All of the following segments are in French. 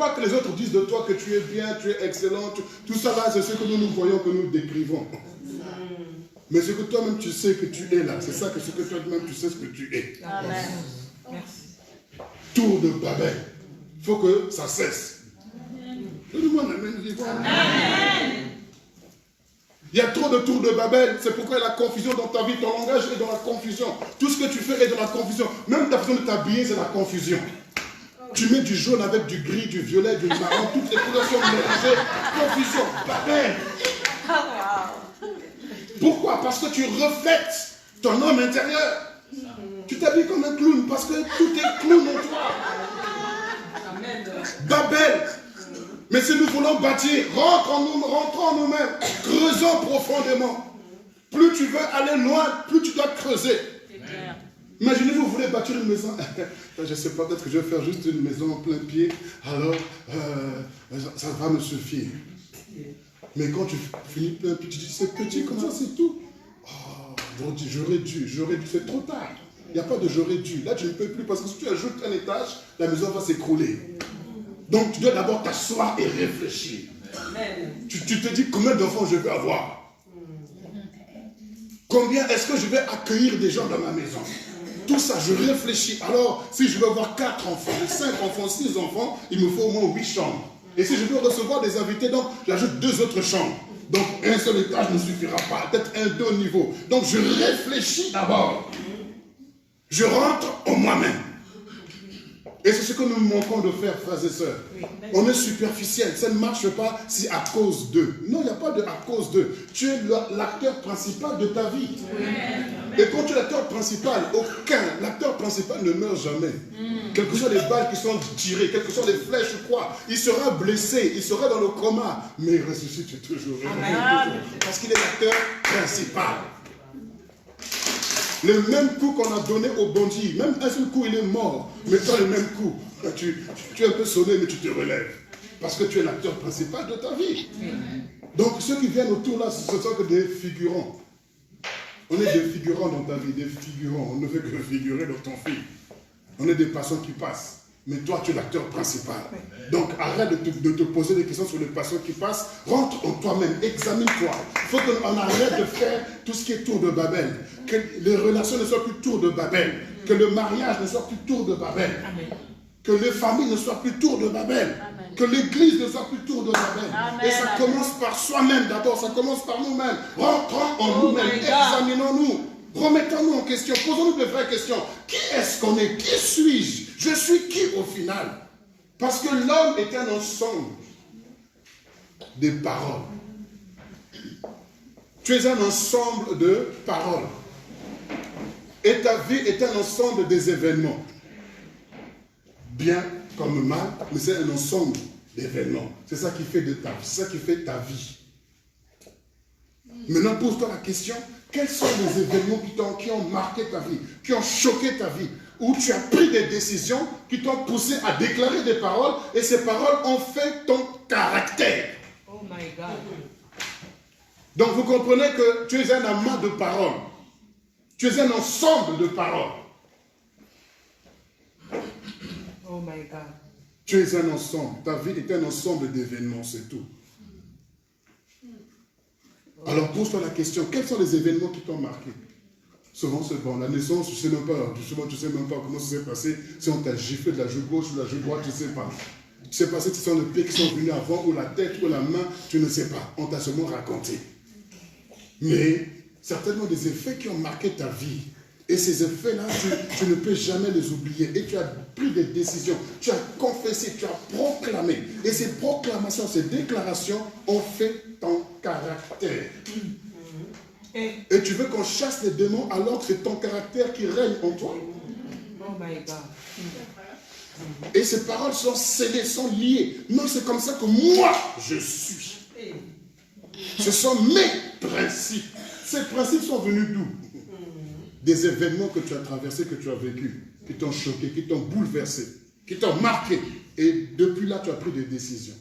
pas que les autres disent de toi que tu es bien, tu es excellent. Tout ça là, c'est ce que nous voyons, que nous décrivons. Mais ce que toi-même tu sais que tu es là, c'est ça que ce que toi-même tu sais ce que tu es. Amen. Tour de Babel. Il faut que ça cesse. Donne-moi la main, amen. Il y a trop de tours de Babel, c'est pourquoi il y a la confusion dans ta vie, ton langage est dans la confusion. Tout ce que tu fais est dans la confusion. Même ta façon de t'habiller, c'est la confusion. Tu mets du jaune avec du gris, du violet, du marron, toutes les couleurs sont mélangées. Confusion, Babel. Pourquoi? Parce que tu reflètes ton homme intérieur. Tu t'habilles comme un clown parce que tout est clown en toi. Babel. Mais si nous voulons bâtir, rentrons en nous-mêmes, creusons profondément. Plus tu veux aller loin, plus tu dois creuser. Imaginez-vous, vous voulez bâtir une maison. Je ne sais pas, peut-être que je vais faire juste une maison en plein pied. Alors, ça va me suffire. Mais quand tu finis plein pied, tu dis, c'est petit comme ça, c'est tout. Oh, j'aurais dû, c'est trop tard. Il n'y a pas de j'aurais dû. Là, tu ne peux plus parce que si tu ajoutes un étage, la maison va s'écrouler. Donc, tu dois d'abord t'asseoir et réfléchir. Tu te dis combien d'enfants je vais avoir. Combien est-ce que je vais accueillir des gens dans ma maison. Tout ça, je réfléchis. Alors, si je veux avoir 4 enfants, 5 enfants, 6 enfants, il me faut au moins 8 chambres. Et si je veux recevoir des invités, donc j'ajoute 2 autres chambres. Donc, un seul étage ne suffira pas. Peut-être un 2 niveaux. Donc, je réfléchis d'abord. Je rentre en moi-même. Et c'est ce que nous manquons de faire, frères et sœurs. On est superficiel. Ça ne marche pas si à cause d'eux. Non, il n'y a pas de à cause d'eux. Tu es l'acteur principal de ta vie. Et quand tu es l'acteur principal, l'acteur principal ne meurt jamais. Quelles que soient les balles qui sont tirées, quelles que soient les flèches ou quoi, il sera blessé, il sera dans le coma. Mais il ressuscite toujours. Parce qu'il est l'acteur principal. Le même coup qu'on a donné au bandit, même un seul coup il est mort, mais dans le même coup, tu es un peu sonné mais tu te relèves. Parce que tu es l'acteur principal de ta vie. Donc ceux qui viennent autour là, ce sont que des figurants. On est des figurants dans ta vie, des figurants. On ne fait que figurer dans ton film. On est des passants qui passent. Mais toi, tu es l'acteur principal. Donc, arrête de te poser des questions sur les passants qui passent. Rentre en toi-même, examine-toi. Il faut qu'on arrête de faire tout ce qui est tour de Babel. Que les relations ne soient plus tour de Babel. Que le mariage ne soit plus tour de Babel. Que les familles ne soient plus tour de Babel. Que l'église ne soit plus tour de Babel. Et ça commence par soi-même d'abord. Ça commence par nous-mêmes. Rentrons en nous-mêmes. Examinons-nous. Remettons-nous en question. Posons-nous de vraies questions. Qui est-ce qu'on est? Qui suis-je? Je suis qui au final? Parce que l'homme est un ensemble de paroles. Tu es un ensemble de paroles. Et ta vie est un ensemble des événements. Bien comme mal, mais c'est un ensemble d'événements. C'est ça qui fait de ta vie. C'est ça qui fait ta vie. Maintenant, pose-toi la question, quels sont les événements qui ont marqué ta vie, qui ont choqué ta vie, où tu as pris des décisions qui t'ont poussé à déclarer des paroles, et ces paroles ont fait ton caractère. Oh my God. Donc vous comprenez que tu es un amas de paroles. Tu es un ensemble de paroles. Oh my God. Tu es un ensemble. Ta vie est un ensemble d'événements, c'est tout. Alors pose-toi la question, quels sont les événements qui t'ont marqué? Souvent c'est bon, la naissance, tu ne sais même pas, souvent tu ne sais même pas comment ça s'est passé, si on t'a giflé de la joue gauche ou de la joue droite, tu ne sais pas. Tu sais pas si ce sont les pieds qui sont venus avant, ou la tête, ou la main, tu ne sais pas. On t'a seulement raconté. Mais certainement des effets qui ont marqué ta vie. Et ces effets-là, tu ne peux jamais les oublier. Et tu as pris des décisions, tu as confessé, tu as proclamé. Et ces proclamations, ces déclarations ont fait ton caractère. Et tu veux qu'on chasse les démons alors que c'est ton caractère qui règne en toi. Oh my God. Et ces paroles sont scellées, sont liées. Non, c'est comme ça que moi, je suis. Ce sont mes principes. Ces principes sont venus d'où? Des événements que tu as traversés, que tu as vécus, qui t'ont choqué, qui t'ont bouleversé, qui t'ont marqué. Et depuis là, tu as pris des décisions.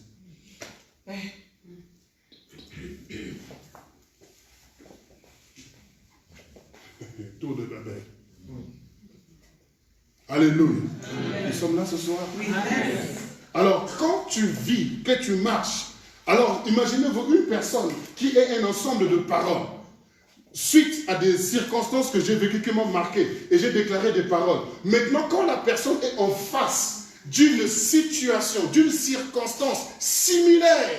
Tour de Babel. Alléluia. Nous sommes là ce soir. Alors, quand tu vis, que tu marches, alors imaginez-vous une personne qui est un ensemble de paroles. Suite à des circonstances que j'ai vécues qui m'ont marqué et j'ai déclaré des paroles. Maintenant, quand la personne est en face d'une situation, d'une circonstance similaire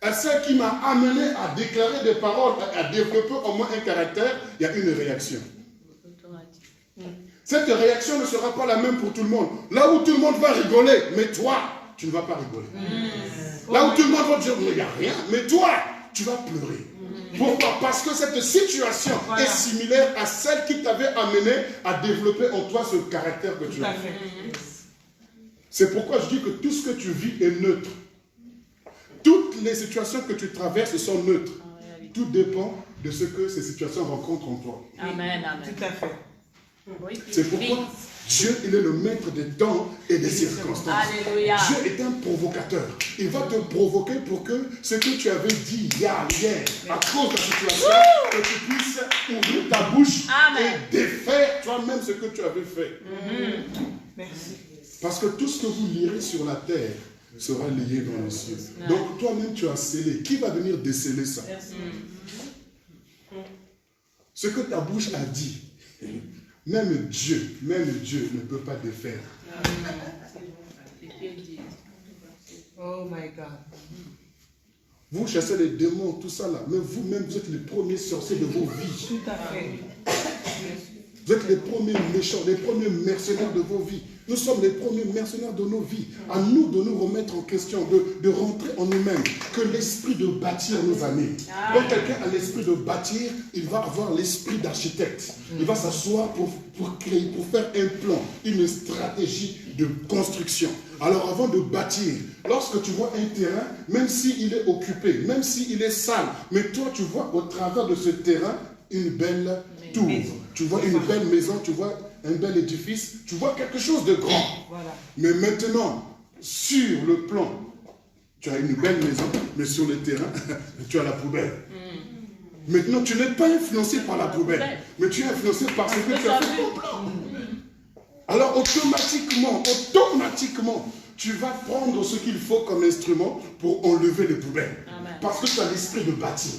à celle qui m'a amené à déclarer des paroles, à développer au moins un caractère, il y a une réaction. Cette réaction ne sera pas la même pour tout le monde. Là où tout le monde va rigoler, mais toi, tu ne vas pas rigoler. Là où tout le monde va dire, mais il n'y a rien, mais toi, tu vas pleurer. Pourquoi? Parce que cette situation est similaire à celle qui t'avait amené à développer en toi ce caractère que tu as. C'est pourquoi je dis que tout ce que tu vis est neutre. Toutes les situations que tu traverses sont neutres. Tout dépend de ce que ces situations rencontrent en toi. Amen, amen. Tout à fait. C'est pourquoi Dieu, il est le maître des temps et des circonstances. Alléluia. Dieu est un provocateur. Il va te provoquer pour que ce que tu avais dit hier, à cause de la situation, que tu puisses ouvrir ta bouche et défaire toi-même ce que tu avais fait. Merci. Parce que tout ce que vous lirez sur la terre sera lié dans les cieux. Donc toi-même tu as scellé. Qui va venir déceler ça? Ce que ta bouche a dit, même Dieu ne peut pas défaire. Oh my God. Vous chassez les démons, tout ça là, mais vous-même vous êtes les premiers sorciers de vos vies. Tout à fait. Vous êtes les premiers méchants, les premiers mercenaires de vos vies. Nous sommes les premiers mercenaires de nos vies. À nous de nous remettre en question, de rentrer en nous-mêmes. Que l'esprit de bâtir nous anime. Quand quelqu'un a l'esprit de bâtir, il va avoir l'esprit d'architecte. Il va s'asseoir pour créer, pour faire un plan, une stratégie de construction. Alors avant de bâtir, lorsque tu vois un terrain, même s'il est occupé, même s'il est sale, mais toi tu vois au travers de ce terrain une belle tour. Tu vois une belle maison, tu vois un bel édifice, tu vois quelque chose de grand. Voilà. Mais maintenant, sur le plan, tu as une belle maison, mais sur le terrain, tu as la poubelle. Maintenant, tu n'es pas influencé par la poubelle, mais tu es influencé par ce que tu as fait au plan. Alors automatiquement, tu vas prendre ce qu'il faut comme instrument pour enlever les poubelles. Amen. Parce que tu as l'esprit de bâtir.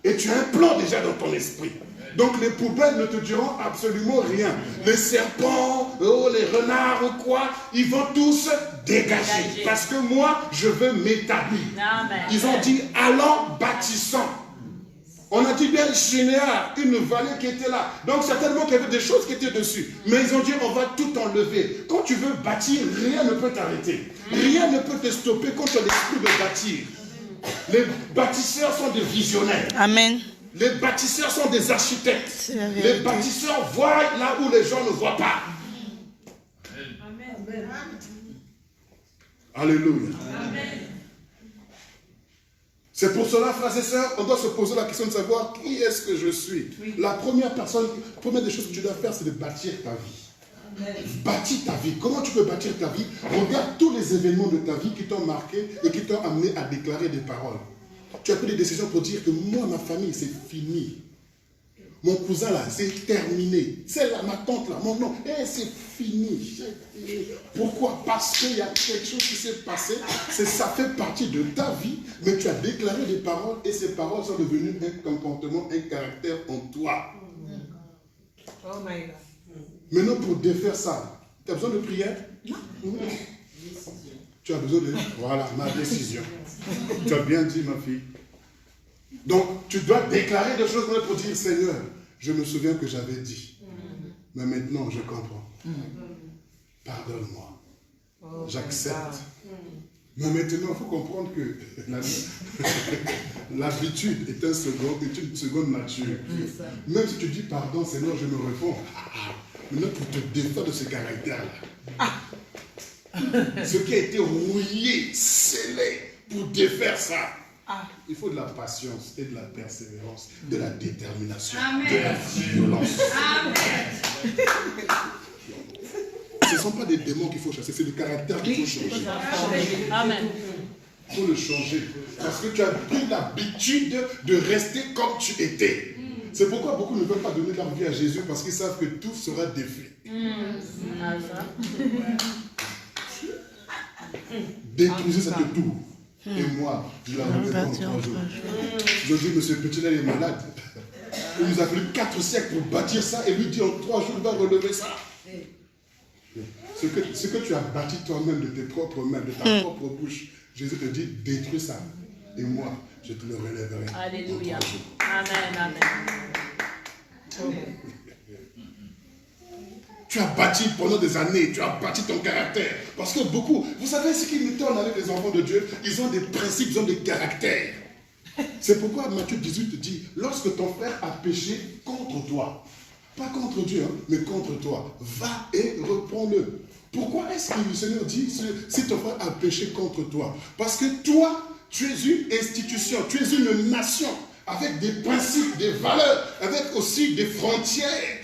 Et tu as un plan déjà dans ton esprit. Donc les poubelles ne te diront absolument rien. Les serpents, les renards ou quoi, ils vont tous dégager. Parce que moi, je veux m'établir. Ils ont dit, allons bâtissons. On a dit bien Shinéa, une vallée qui était là. Donc certainement qu'il y avait des choses qui étaient dessus. Mais ils ont dit, on va tout enlever. Quand tu veux bâtir, rien ne peut t'arrêter. Rien ne peut te stopper quand tu as l'esprit de bâtir. Les bâtisseurs sont des visionnaires. Amen. Les bâtisseurs sont des architectes. Les bâtisseurs voient là où les gens ne voient pas. Amen. Alléluia. Amen. C'est pour cela, frères et sœurs, on doit se poser la question de savoir qui est-ce que je suis. Oui. La première des choses que tu dois faire, c'est de bâtir ta vie. Amen. Bâtir ta vie. Comment tu peux bâtir ta vie? Regarde tous les événements de ta vie qui t'ont marqué et qui t'ont amené à déclarer des paroles. Tu as pris des décisions pour dire que moi, ma famille, c'est fini. Mon cousin là, c'est terminé. Celle-là, ma tante là, mon nom, c'est fini. Pourquoi? Parce qu'il y a quelque chose qui s'est passé. Ça fait partie de ta vie, mais tu as déclaré des paroles et ces paroles sont devenues un comportement, un caractère en toi. Oh my God. Maintenant, pour défaire ça, tu as besoin de prière? Non. Tu as besoin de... Voilà, ma décision. Tu as bien dit, ma fille. Donc, tu dois déclarer des choses pour dire, Seigneur, je me souviens que j'avais dit. Mais maintenant, je comprends. Pardonne-moi. Oh j'accepte. Mais maintenant, il faut comprendre que l'habitude est une seconde nature. Même si tu dis pardon, Seigneur, je me réponds. Maintenant, pour te défaire de ce caractère-là. Ce qui a été rouillé, scellé, pour défaire ça. Il faut de la patience et de la persévérance, de la détermination, de la violence. Amen. Ce ne sont pas des démons qu'il faut chasser, c'est le caractère qu'il faut changer. Amen. Il faut le changer. Parce que tu as pris l'habitude de rester comme tu étais. C'est pourquoi beaucoup ne veulent pas donner leur vie à Jésus, parce qu'ils savent que tout sera défait. Détruisez cette tour. Et moi, je la relève en 3 jours. Je dis, monsieur Petit, là, il est malade. Il nous a fallu 4 siècles pour bâtir ça et lui dit en 3 jours, il va relever ça. Ce que tu as bâti toi-même de tes propres mains, de ta propre bouche, Jésus te dit, détruis ça. Et moi, je te le relèverai. Alléluia. Amen, amen. Tu as bâti pendant des années, tu as bâti ton caractère. Parce que beaucoup, vous savez ce qui m'étonne avec les enfants de Dieu, ils ont des principes, ils ont des caractères. C'est pourquoi Matthieu 18 te dit, lorsque ton frère a péché contre toi, pas contre Dieu, hein, mais contre toi, va et reprends-le. Pourquoi est-ce que le Seigneur dit, si ton frère a péché contre toi? Parce que toi, tu es une institution, tu es une nation, avec des principes, des valeurs, avec aussi des frontières.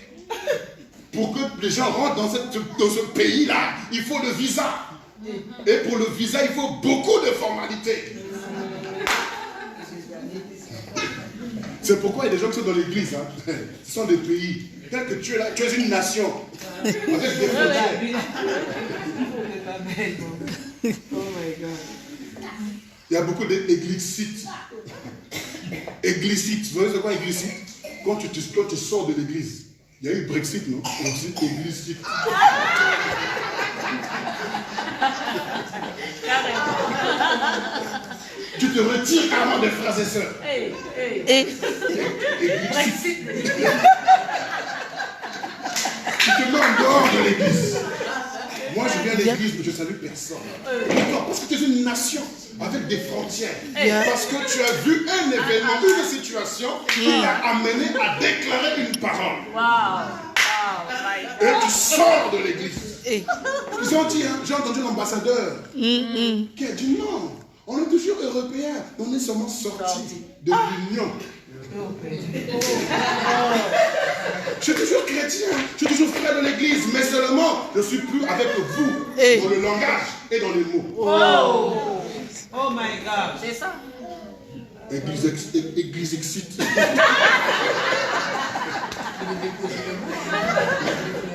Pour que les gens rentrent dans ce pays-là, il faut le visa. Et pour le visa, il faut beaucoup de formalités. C'est pourquoi il y a des gens qui sont dans l'église. Hein. Ce sont des pays. Tel que tu es là, tu es une nation. Avec des frontières. Il y a beaucoup d'églisites. Églisites. Vous voyez ce quoi églisites? Quand tu sors de l'église, il y a eu Brexit, non? Aussi église. Tu te retires carrément des frères et sœurs. Brexit. Tu te mets en dehors de l'église. Moi, je viens de l'église, mais je ne salue personne. Pourquoi? Parce que tu es une nation avec des frontières. Parce que tu as vu un événement, une situation qui t'a amené à déclarer une parole. Et tu sors de l'église. Ils ont dit, hein, j'ai entendu l'ambassadeur qui a dit non, on est toujours européens, on est seulement sortis de l'Union. Je suis toujours chrétien, je suis toujours frère de l'église, mais seulement je ne suis plus avec vous dans le langage et dans les mots. Oh my God. C'est ça. Église excite.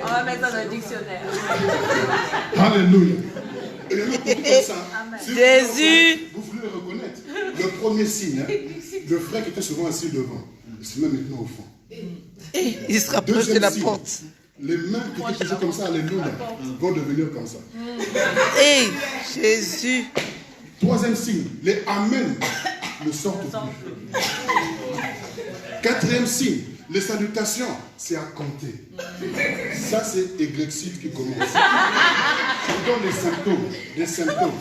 On va mettre dans le dictionnaire. Alléluia. Et le comme ça, si Jésus. vous voulez le reconnaître. Le premier signe, hein, le frère qui était souvent assis devant, il se met maintenant au fond. Il se rapproche de la porte. Les mains qui étaient toujours comme ça, alléluia, vont devenir comme ça. Jésus. Troisième signe, les Amen ne sortent plus. Quatrième signe, les salutations, c'est à compter. Ça, c'est Églexite qui commence. Je donne les symptômes.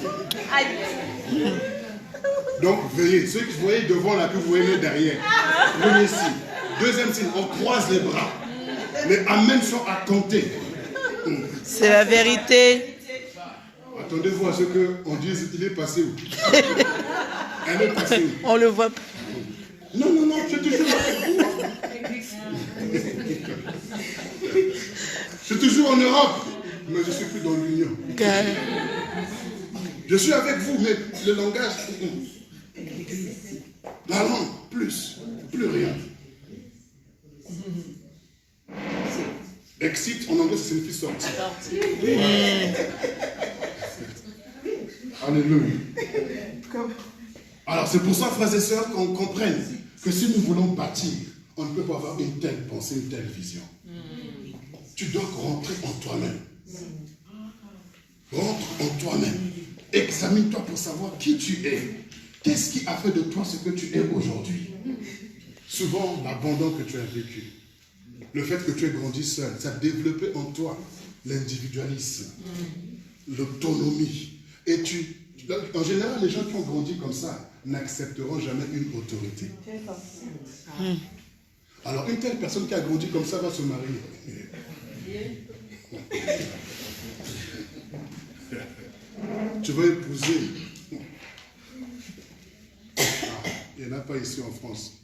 Donc, veillez. Ceux que vous voyez devant, là, que vous voyez derrière. Premier signe. Deuxième signe, on croise les bras. Les Amen sont à compter. C'est la vérité. Attendez-vous à ce qu'on dise, il est passé où? Elle est passée où? On le voit. Non, je suis toujours avec vous. Je suis toujours en Europe, mais je ne suis plus dans l'Union. Je suis avec vous, mais le langage, la langue, plus rien. Exit, en anglais, ça signifie sortir. Alléluia. Alors, c'est pour ça, frères et sœurs, qu'on comprenne que si nous voulons bâtir, on ne peut pas avoir une telle pensée, une telle vision. Tu dois rentrer en toi-même. Rentre en toi-même. Examine-toi pour savoir qui tu es. Qu'est-ce qui a fait de toi ce que tu es aujourd'hui? Souvent, l'abandon que tu as vécu, le fait que tu aies grandi seul, ça a développé en toi l'individualisme, l'autonomie. Et en général, les gens qui ont grandi comme ça n'accepteront jamais une autorité. Alors, une telle personne qui a grandi comme ça va se marier. Tu vas épouser. Il n'y en a pas ici en France.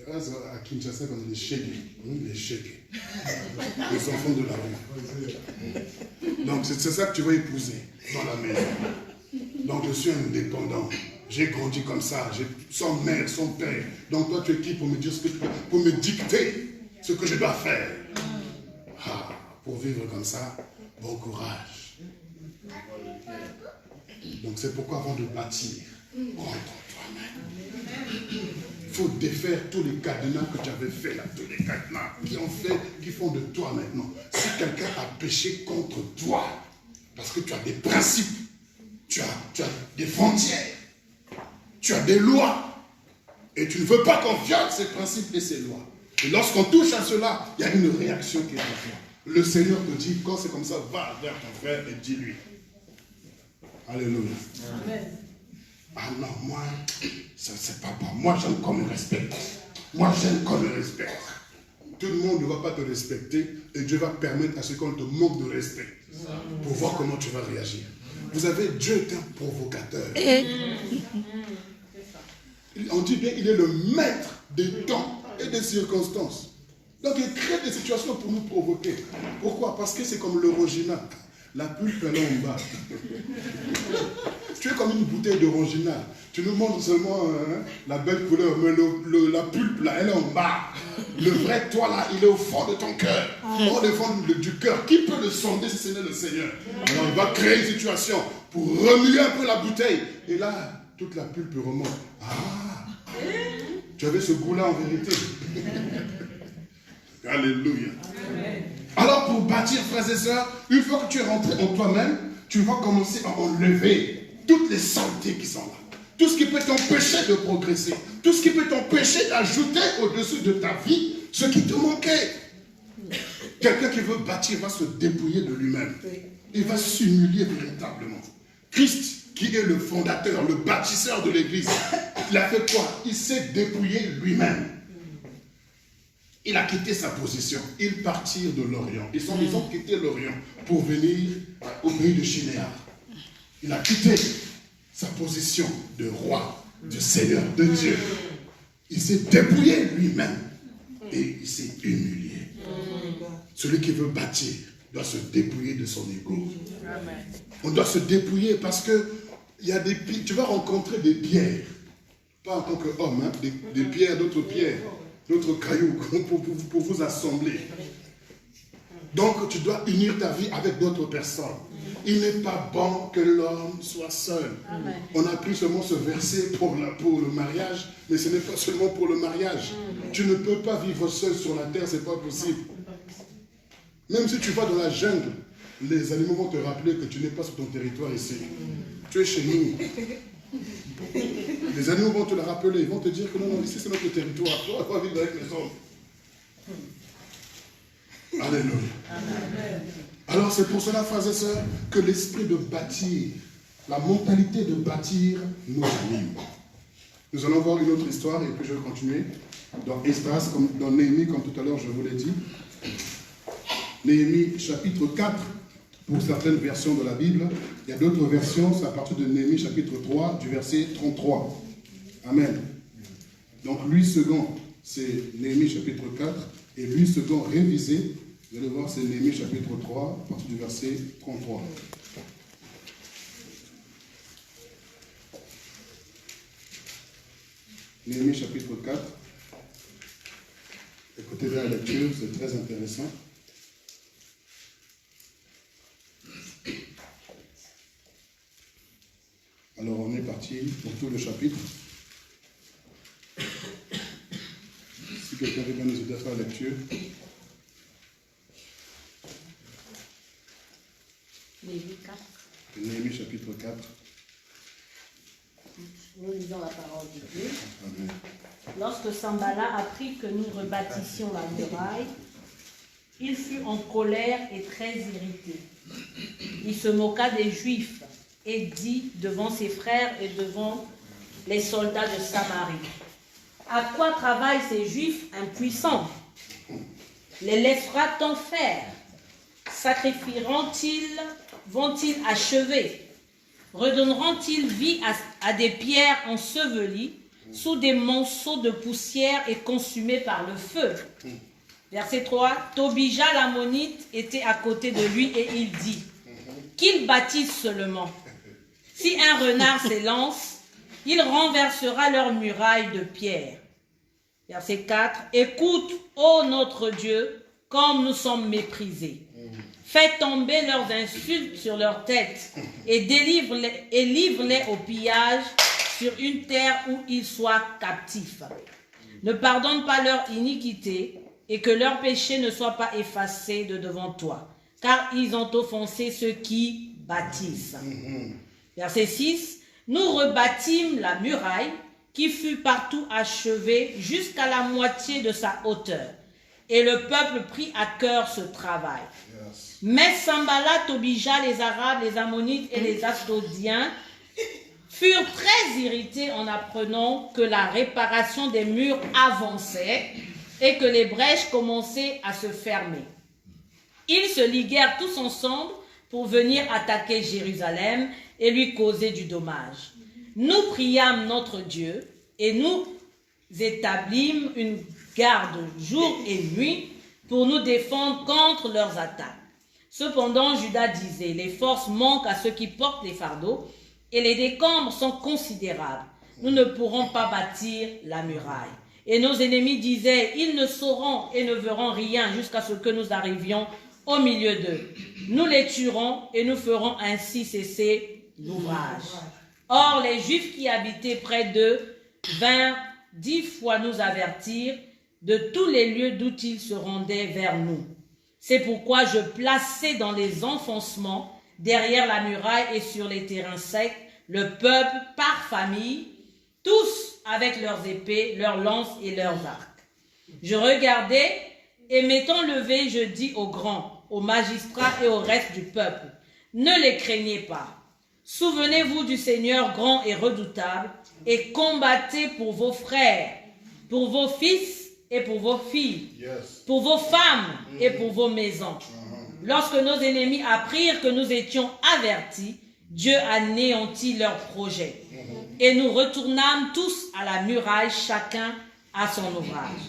À Kinshasa, on est les chégués. Les chégués. Les enfants de la rue. Donc, c'est ça que tu vas épouser dans la maison. Donc, je suis indépendant. J'ai grandi comme ça. Sans mère, sans père. Donc, toi, tu es qui pour me dire ce que tu veux, pour me dicter ce que je dois faire? Pour vivre comme ça, bon courage. Donc c'est pourquoi avant de bâtir, crois en toi-même. Il faut défaire tous les cadenas que tu avais fait là, tous les cadenas qui font de toi maintenant. Si quelqu'un a péché contre toi, parce que tu as des principes, tu as des frontières, tu as des lois, et tu ne veux pas qu'on viole ces principes et ces lois. Et lorsqu'on touche à cela, il y a une réaction qui est en toi. Le Seigneur te dit, quand c'est comme ça, va vers ton frère et dis-lui. Alléluia. Amen. Ah non, moi, ça c'est pas bon. Moi, j'aime qu'on me respecte. Moi, j'aime qu'on me respecte. Tout le monde ne va pas te respecter et Dieu va permettre à ce qu'on te manque de respect pour voir comment tu vas réagir. Vous savez, Dieu est un provocateur. On dit bien, il est le maître des temps et des circonstances. Donc, il crée des situations pour nous provoquer. Pourquoi? Parce que c'est comme l'orangina. La pulpe est là en bas. Tu es comme une bouteille d'orangina. Tu nous montres seulement la belle couleur, mais la pulpe là, elle est en bas. Le vrai toi là, il est au fond de ton cœur. Au fond du cœur. Qui peut le sonder si ce n'est le Seigneur? Alors il va créer une situation pour remuer un peu la bouteille. Et là, toute la pulpe remonte. Ah, tu avais ce goût-là en vérité. Alléluia. Alors pour bâtir, frères et sœurs, une fois que tu es rentré en toi-même, tu vas commencer à enlever toutes les saletés qui sont là. Tout ce qui peut t'empêcher de progresser. Tout ce qui peut t'empêcher d'ajouter au-dessus de ta vie ce qui te manquait. Quelqu'un qui veut bâtir va se dépouiller de lui-même. Il va s'humilier véritablement. Christ, qui est le fondateur, le bâtisseur de l'Église, il a fait quoi? Il s'est dépouillé lui-même. Il a quitté sa position. Ils partirent de l'Orient. Ils ont quitté l'Orient pour venir au pays de Shinéar. Il a quitté sa position de roi, de Seigneur, de Dieu. Il s'est dépouillé lui-même et il s'est humilié. Celui qui veut bâtir doit se dépouiller de son ego. On doit se dépouiller parce que tu vas rencontrer des pierres, pas en tant qu'homme, hein, des pierres, d'autres cailloux pour vous assembler. Donc tu dois unir ta vie avec d'autres personnes. Il n'est pas bon que l'homme soit seul. Amen. On a pris seulement ce verset pour le mariage, mais ce n'est pas seulement pour le mariage. Tu ne peux pas vivre seul sur la terre, ce n'est pas possible. Même si tu vas dans la jungle, les animaux vont te rappeler que tu n'es pas sur ton territoire ici. Tu es chez nous. Les animaux vont te le rappeler, ils vont te dire que non, ici c'est notre territoire. Toi, on va vivre avec les hommes. Alléluia. Amen. Alors c'est pour cela, frères et sœurs, que l'esprit de bâtir, la mentalité de bâtir nous anime. Nous allons voir une autre histoire et puis je vais continuer. Dans Esdras, dans Néhémie, comme tout à l'heure je vous l'ai dit. Néhémie chapitre 4, pour certaines versions de la Bible. Il y a d'autres versions, c'est à partir de Néhémie chapitre 3, du verset 33. Amen. Donc lui second, c'est Néhémie chapitre 4, et lui second révisé, vous allez voir, c'est Néhémie chapitre 3, à partir du verset 33. Néhémie chapitre 4. Écoutez bien la lecture, c'est très intéressant. Alors on est parti pour tout le chapitre. Si quelqu'un veut bien nous aider à faire la lecture. Néhémie chapitre 4. Nous lisons la parole de Dieu. Amen. Lorsque Sambala apprit que nous rebâtissions la muraille, il fut en colère et très irrité. Il se moqua des Juifs et dit devant ses frères et devant les soldats de Samarie: à quoi travaillent ces Juifs impuissants? Les laissera-t-on faire? Sacrifieront-ils? Vont-ils achever? Redonneront-ils vie à des pierres ensevelies sous des monceaux de poussière et consumées par le feu? Verset 3. Tobija l'ammonite était à côté de lui et il dit: qu'ils bâtissent seulement. Si un renard s'élance, il renversera leur muraille de pierre. Verset 4. Écoute, ô notre Dieu, comme nous sommes méprisés. Fais tomber leurs insultes sur leur tête et livre-les au pillage sur une terre où ils soient captifs. Ne pardonne pas leur iniquité et que leurs péchés ne soient pas effacés de devant toi, car ils ont offensé ceux qui bâtissent. Verset 6. Nous rebâtîmes la muraille qui fut partout achevée jusqu'à la moitié de sa hauteur. Et le peuple prit à cœur ce travail. Yes. Mais Sanballat, Tobija, les Arabes, les Ammonites et les Asdodiens furent très irrités en apprenant que la réparation des murs avançait et que les brèches commençaient à se fermer. Ils se liguèrent tous ensemble pour venir attaquer Jérusalem et lui causer du dommage. Nous priâmes notre Dieu et nous établîmes une garde jour et nuit pour nous défendre contre leurs attaques. Cependant, Juda disait, les forces manquent à ceux qui portent les fardeaux et les décombres sont considérables. Nous ne pourrons pas bâtir la muraille. Et nos ennemis disaient, ils ne sauront et ne verront rien jusqu'à ce que nous arrivions au milieu d'eux. Nous les tuerons et nous ferons ainsi cesser l'ouvrage. Or, les Juifs qui habitaient près d'eux vinrent 10 fois nous avertir de tous les lieux d'où ils se rendaient vers nous. C'est pourquoi je plaçai dans les enfoncements, derrière la muraille et sur les terrains secs, le peuple par famille, tous avec leurs épées, leurs lances et leurs arcs. Je regardai et m'étant levé, je dis aux grands, aux magistrats et au reste du peuple, ne les craignez pas. Souvenez-vous du Seigneur grand et redoutable et combattez pour vos frères, pour vos fils et pour vos filles, pour vos femmes et pour vos maisons. Lorsque nos ennemis apprirent que nous étions avertis, Dieu anéantit leurs projets. Et nous retournâmes tous à la muraille, chacun à son ouvrage.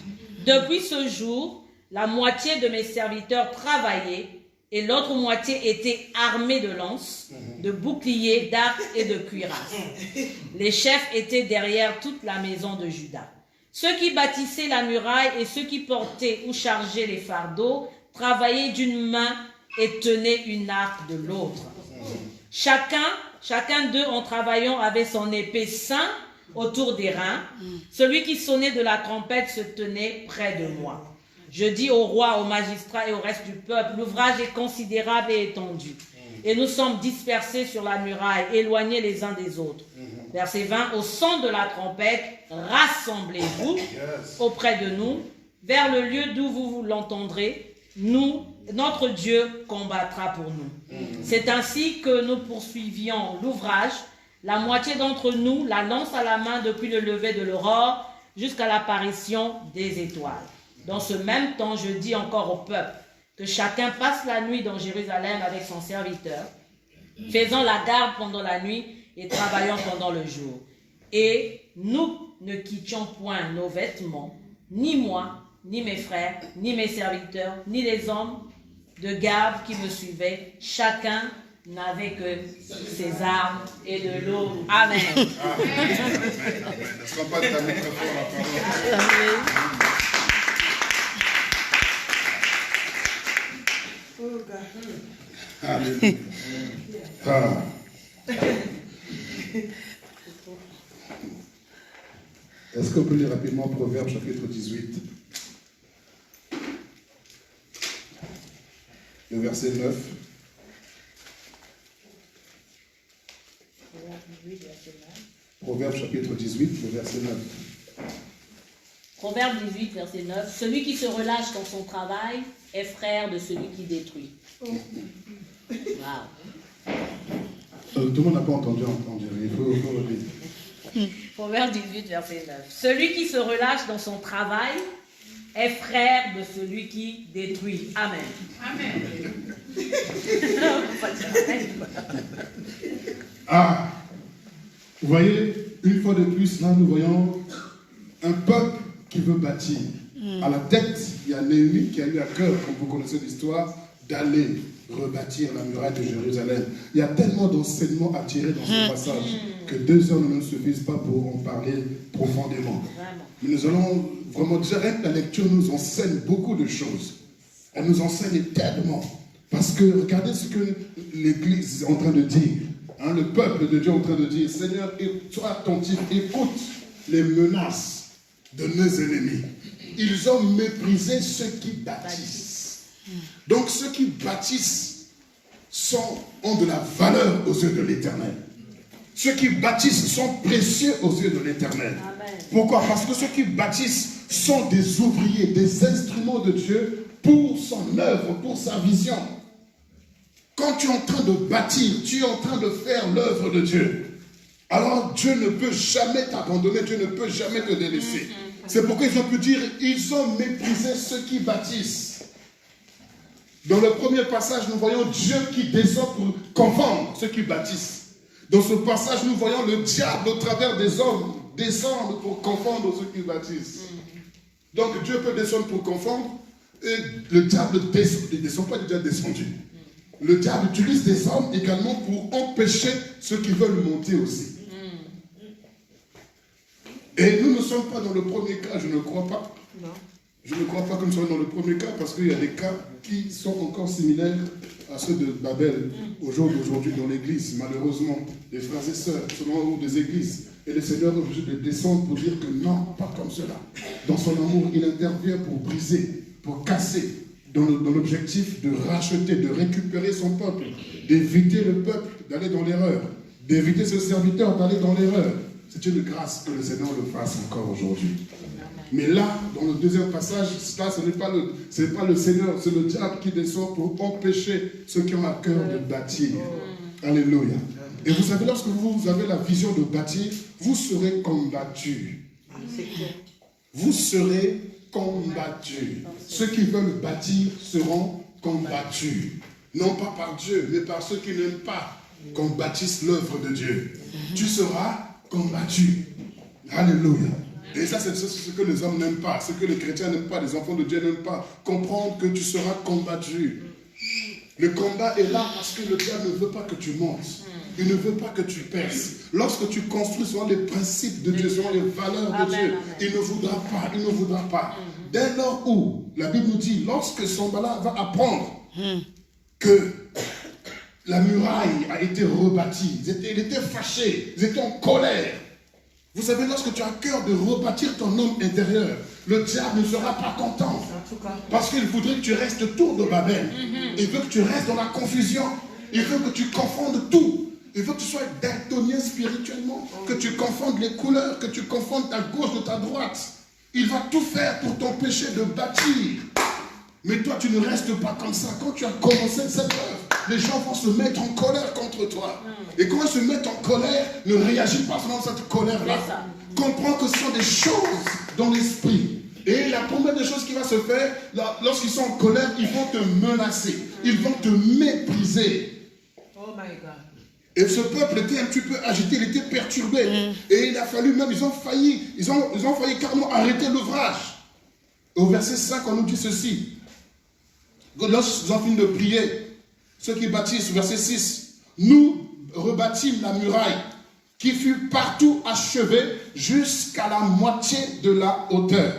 Depuis ce jour, la moitié de mes serviteurs travaillaient et l'autre moitié était armée de lances, de boucliers, d'arcs et de cuirasses. Les chefs étaient derrière toute la maison de Juda. Ceux qui bâtissaient la muraille et ceux qui portaient ou chargeaient les fardeaux travaillaient d'une main et tenaient une arc de l'autre. Chacun d'eux en travaillant avait son épée ceinte autour des reins. Celui qui sonnait de la trompette se tenait près de moi. Je dis au roi, aux magistrats et au reste du peuple, l'ouvrage est considérable et étendu. Et nous sommes dispersés sur la muraille, éloignés les uns des autres. Verset 20, au son de la trompette, rassemblez-vous auprès de nous, vers le lieu d'où vous l'entendrez. Notre Dieu combattra pour nous. C'est ainsi que nous poursuivions l'ouvrage, la moitié d'entre nous, la lance à la main depuis le lever de l'aurore jusqu'à l'apparition des étoiles. Dans ce même temps, je dis encore au peuple que chacun passe la nuit dans Jérusalem avec son serviteur, faisant la garde pendant la nuit et travaillant pendant le jour. Et nous ne quittions point nos vêtements, ni moi, ni mes frères, ni mes serviteurs, ni les hommes de garde qui me suivaient. Chacun n'avait que ses armes et de l'eau. Amen. Ne sera pas de ta microphone la parole. Alléluia. Ah. Est-ce qu'on peut lire rapidement Proverbe chapitre 18, le verset 9. Proverbe chapitre 18, le verset 9. Proverbe 18, verset 9. Celui qui se relâche dans son travail est frère de celui qui détruit. Wow. Tout le monde n'a pas entendu, il faut répéter. Proverbe 18, verset 9. Celui qui se relâche dans son travail est frère de celui qui détruit. Amen. Amen. Ah, vous voyez, une fois de plus, là, nous voyons un peuple qui veut bâtir. À la tête, il y a Néhémie qui a eu à cœur, comme vous connaissez l'histoire, d'aller rebâtir la muraille de Jérusalem. Il y a tellement d'enseignements à tirer dans ce passage que 2 heures ne nous suffisent pas pour en parler profondément. Mais nous allons vraiment, déjà, la lecture nous enseigne beaucoup de choses. Elle nous enseigne tellement. Parce que regardez ce que l'Église est en train de dire. Hein, le peuple de Dieu est en train de dire, Seigneur, sois attentif, écoute les menaces de nos ennemis. Ils ont méprisé ceux qui bâtissent. Donc ceux qui bâtissent ont de la valeur aux yeux de l'Éternel. Ceux qui bâtissent sont précieux aux yeux de l'Éternel. Pourquoi? Parce que ceux qui bâtissent sont des ouvriers, des instruments de Dieu pour son œuvre, pour sa vision. Quand tu es en train de bâtir, tu es en train de faire l'œuvre de Dieu. Alors Dieu ne peut jamais t'abandonner, Dieu ne peut jamais te délaisser. C'est pourquoi ils ont pu dire, ils ont méprisé ceux qui bâtissent. Dans le premier passage, nous voyons Dieu qui descend pour confondre ceux qui bâtissent. Dans ce passage, nous voyons le diable au travers des hommes descendre pour confondre ceux qui bâtissent. Donc Dieu peut descendre pour confondre, et le diable ne descend pas, déjà descendu. Le diable utilise des hommes également pour empêcher ceux qui veulent monter aussi. Et nous ne sommes pas dans le premier cas, je ne crois pas. Non. Je ne crois pas que nous soyons dans le premier cas, parce qu'il y a des cas qui sont encore similaires à ceux de Babel au jour d'aujourd'hui dans l'église. Malheureusement, les frères et sœurs sont dans le des églises. Et le Seigneur est obligé de descendre pour dire que non, pas comme cela. Dans son amour, il intervient pour briser, pour casser, dans l'objectif de racheter, de récupérer son peuple, d'éviter le peuple d'aller dans l'erreur, d'éviter ses serviteurs d'aller dans l'erreur. C'est une grâce que le Seigneur le fasse encore aujourd'hui. Mais là, dans le deuxième passage, là, ce n'est pas le Seigneur, c'est le diable qui descend pour empêcher ceux qui ont à cœur de bâtir. Alléluia. Et vous savez, lorsque vous avez la vision de bâtir, vous serez combattus. Vous serez combattus. Ceux qui veulent bâtir seront combattus. Non pas par Dieu, mais par ceux qui n'aiment pas qu'on bâtisse l'œuvre de Dieu. Tu seras combattu. Alléluia. Et ça, c'est ce que les hommes n'aiment pas, ce que les chrétiens n'aiment pas, les enfants de Dieu n'aiment pas. Comprendre que tu seras combattu. Le combat est là parce que le diable ne veut pas que tu montes. Il ne veut pas que tu perces. Lorsque tu construis selon les principes de Dieu, selon les valeurs de Dieu, il ne voudra pas, il ne voudra pas. Dès lors où, la Bible nous dit, lorsque Sanballat va apprendre que la muraille a été rebâtie, il était fâché, ils étaient en colère. Vous savez, lorsque tu as cœur de rebâtir ton homme intérieur, le diable ne sera pas content. Parce qu'il voudrait que tu restes autour de Babel. Il veut que tu restes dans la confusion. Il veut que tu confondes tout. Il veut que tu sois daltonien spirituellement. Que tu confondes les couleurs, que tu confondes ta gauche de ta droite. Il va tout faire pour t'empêcher de bâtir. Mais toi, tu ne restes pas comme ça. Quand tu as commencé cette œuvre, les gens vont se mettre en colère contre toi. Et quand ils se mettent en colère, ne réagis pas selon cette colère-là. Comprends que ce sont des choses dans l'esprit. Et la première des choses qui va se faire, lorsqu'ils sont en colère, ils vont te menacer. Ils vont te mépriser. Oh my God. Et ce peuple était un petit peu agité, il était perturbé. Et il a fallu même, ils ont failli carrément arrêter l'ouvrage. Au verset 5, on nous dit ceci. Lorsqu'ils ont fini de prier, ceux qui bâtissent, verset 6, nous rebâtîmes la muraille qui fut partout achevée jusqu'à la moitié de la hauteur.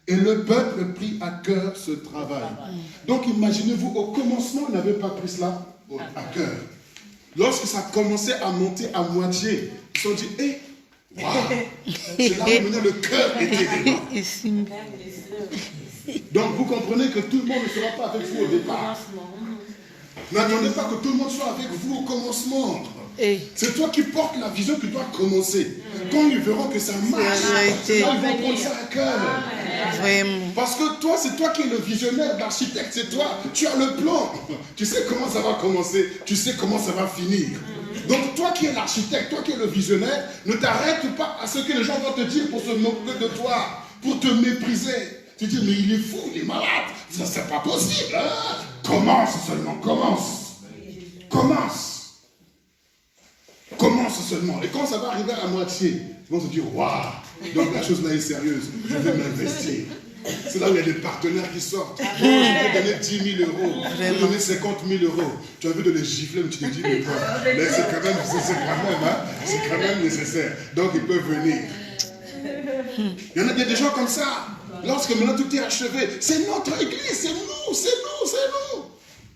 Et le peuple prit à cœur ce travail. Donc imaginez-vous, au commencement, ils n'avaient pas pris cela à cœur. Lorsque ça commençait à monter à moitié, ils se sont dit, hé, wow, c'est là où maintenant le cœur était dedans. Donc vous comprenez que tout le monde ne sera pas avec vous au départ. N'attendez pas que tout le monde soit avec vous au commencement. C'est toi qui portes la vision qui doit commencer. Quand ils verront que ça marche, là, ils vont prendre ça à cœur. Parce que toi, c'est toi qui es le visionnaire, l'architecte, c'est toi. Tu as le plan. Tu sais comment ça va commencer, tu sais comment ça va finir. Donc toi qui es l'architecte, toi qui es le visionnaire, ne t'arrête pas à ce que les gens vont te dire pour se moquer de toi, pour te mépriser. Tu dis, mais il est fou, il est malade. Ça, c'est pas possible. Hein? Commence seulement, commence. Commence. Commence seulement. Et quand ça va arriver à moitié, ils vont se dire, waouh, donc la chose là est sérieuse, je vais m'investir. C'est là où il y a des partenaires qui sortent. Oh, je vais donner 10 000 euros, je vais donner 50 000 euros. Tu as envie de les gifler, mais tu te dis, mais c'est quand même nécessaire. Donc ils peuvent venir. Il y en a des gens comme ça. Lorsque maintenant tout est achevé, c'est notre église, c'est nous.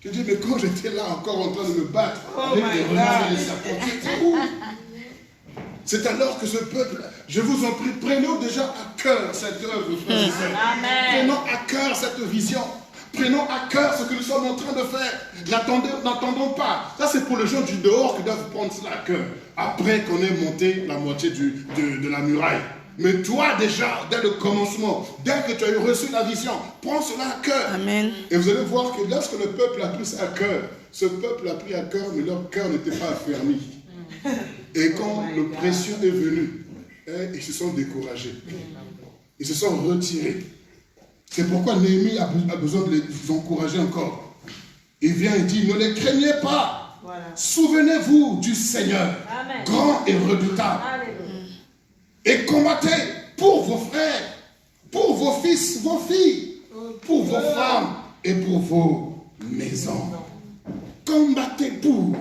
Je dis, mais quand j'étais là encore en train de me battre avec my les God. renards et les serpents, tu étais où? C'est alors que ce peuple, je vous en prie, prenons déjà à cœur cette œuvre, frères et sœurs. Amen. Prenons à cœur cette vision. Prenons à cœur ce que nous sommes en train de faire. N'attendons pas. Ça, c'est pour les gens du dehors qui doivent prendre cela à cœur. Après qu'on ait monté la moitié de la muraille. Mais toi, déjà, dès le commencement, dès que tu as eu reçu la vision, prends cela à cœur. Amen. Et vous allez voir que lorsque le peuple a pris ça à cœur, ce peuple a pris à cœur, mais leur cœur n'était pas affermi. Et quand le précieux est venu, ils se sont découragés. Ils se sont retirés. C'est pourquoi Néhémie a besoin de les encourager encore. Il vient et dit, ne les craignez pas. Voilà. Souvenez-vous du Seigneur, Amen. grand et redoutable. Alléluia. Et combattez pour vos frères, pour vos fils, vos filles, pour vos femmes et pour vos maisons. Combattez pour.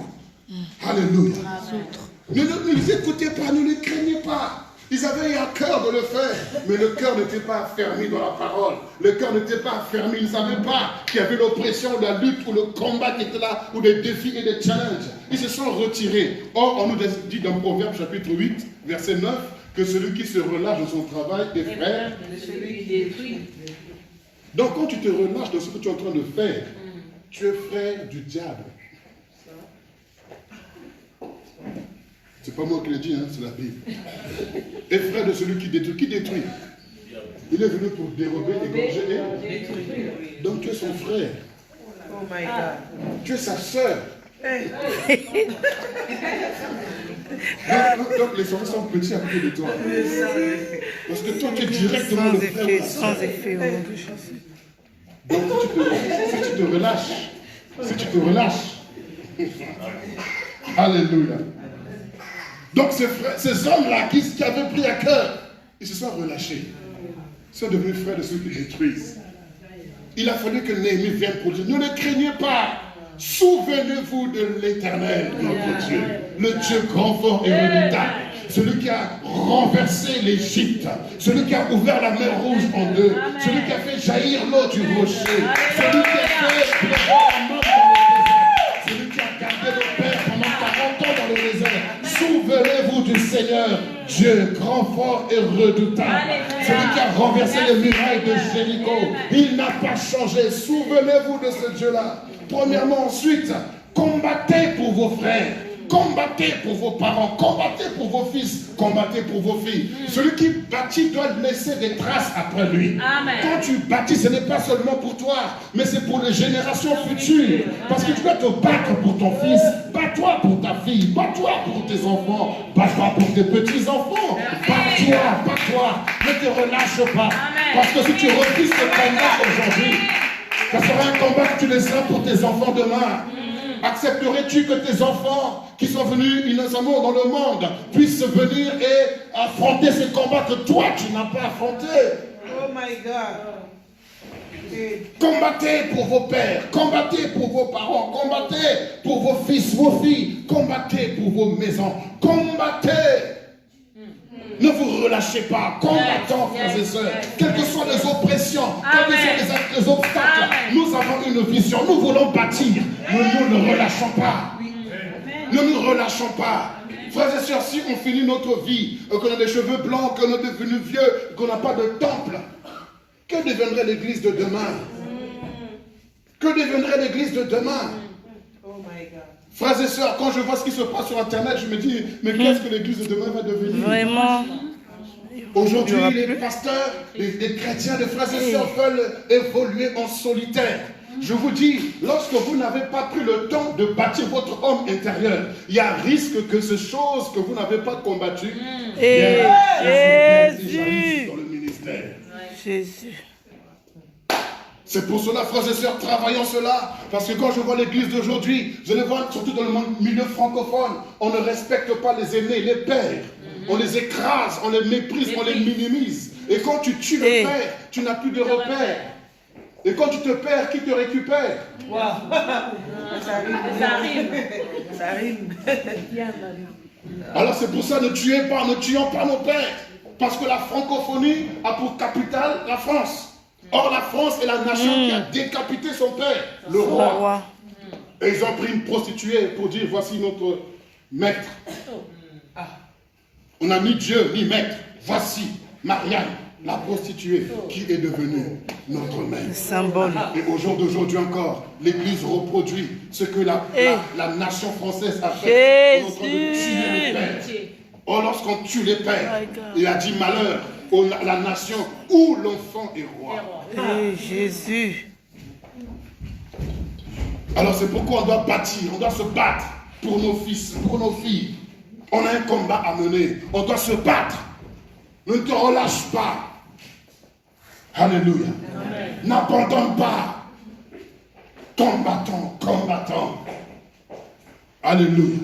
Alléluia. Ne les écoutez pas, ne les craignez pas. Ils avaient un cœur de le faire, mais le cœur n'était pas affermi dans la parole. Le cœur n'était pas affermi. Ils ne savaient pas qu'il y avait l'oppression, la lutte ou le combat qui était là, ou des défis et des challenges. Ils se sont retirés. Or, on nous dit dans Proverbe chapitre 8, verset 9, que celui qui se relâche dans son travail est frère de celui qui détruit. Donc quand tu te relâches dans ce que tu es en train de faire, tu es frère du diable. C'est pas moi qui l'ai dit, hein, c'est la Bible. Et frère de celui qui détruit. Qui détruit? Il est venu pour dérober, égorger et détruire. Donc tu es son frère. Oh my God. Tu es sa sœur. Donc les enfants sont petits à côté de toi. Parce que toi tu es directement le frère. Sans effet, au nom de Jésus. Donc si tu te relâches, alléluia. Donc ces hommes-là qui avaient pris à cœur, ils se sont relâchés. Ils sont devenus frères de ceux qui détruisent. Il a fallu que Néhémie vienne pour dire, ne les craignez pas. Souvenez-vous de l'Éternel, notre Dieu, le Dieu grand, fort et redoutable, celui qui a renversé l'Égypte, celui qui a ouvert la mer Rouge en deux, celui qui a fait jaillir l'eau du rocher, celui qui a fait pleuvoir la mort dans le désert, celui qui a gardé nos pères pendant 40 ans dans le désert. Souvenez-vous du Seigneur, Dieu grand, fort et redoutable, celui qui a renversé les murailles de Jéricho. Il n'a pas changé. Souvenez-vous de ce Dieu-là. Premièrement, ensuite, combattez pour vos frères, combattez pour vos parents, combattez pour vos fils, combattez pour vos filles. Celui qui bâtit doit laisser des traces après lui. Amen. Quand tu bâtis, ce n'est pas seulement pour toi, mais c'est pour les générations futures. Parce que tu dois te battre pour ton fils, bats-toi pour ta fille, bats-toi pour tes enfants, bats-toi pour tes petits-enfants, bats-toi, ne te relâche pas. Parce que si tu refuses ce combat aujourd'hui, ça sera un combat que tu laisseras pour tes enfants demain. Accepterais-tu que tes enfants qui sont venus innocemment dans le monde puissent venir et affronter ce combat que toi tu n'as pas affronté? Oh my God. Combattez pour vos pères, combattez pour vos parents, combattez pour vos fils, vos filles, combattez pour vos maisons, combattez. Ne vous relâchez pas, combattants, frères et sœurs, quelles que soient les oppressions, quels que soient les obstacles, nous avons une vision, nous voulons bâtir, nous ne relâchons pas. Ne nous relâchons pas. Frères et sœurs, si on finit notre vie, qu'on a des cheveux blancs, qu'on est devenu vieux, qu'on n'a pas de temple, que deviendrait l'église de demain? Que deviendrait l'église de demain? Oh my God. Frères et sœurs, quand je vois ce qui se passe sur Internet, je me dis, mais qu'est-ce que l'église de demain va devenir? Vraiment. Aujourd'hui, les pasteurs, les chrétiens, les frères et sœurs veulent évoluer en solitaire. Je vous dis, lorsque vous n'avez pas pris le temps de bâtir votre homme intérieur, il y a un risque que ces choses que vous n'avez pas combattues, Et jaillissent Jésus. dans le ministère. Jésus. C'est pour cela, frères et sœurs, travaillons cela. Parce que quand je vois l'église d'aujourd'hui, je le vois surtout dans le milieu francophone, on ne respecte pas les aînés, les pères. On les écrase, on les méprise, on les minimise. Et quand tu tues le père, tu n'as plus de repères. Et quand tu te perds, qui te récupère? Wow. Ça rime. Alors c'est pour ça, ne tuons pas nos pères. Parce que la francophonie a pour capitale la France. Or la France est la nation qui a décapité son père, le roi. Et ils ont pris une prostituée pour dire, voici notre maître. On n'a ni Dieu ni maître. Voici Marianne, la prostituée, qui est devenue notre maître. Symbole. Et au jour d'aujourd'hui encore, l'Église reproduit ce que la nation française a fait. On est en train de tuer les pères. Oh, lorsqu'on tue les pères, il a dit malheur à la nation où l'enfant est roi. Jésus. Alors c'est pourquoi on doit bâtir, on doit se battre pour nos fils, pour nos filles. On a un combat à mener, on doit se battre. Ne te relâche pas. Alléluia. N'abandonne pas. Combattant, combattant. Alléluia.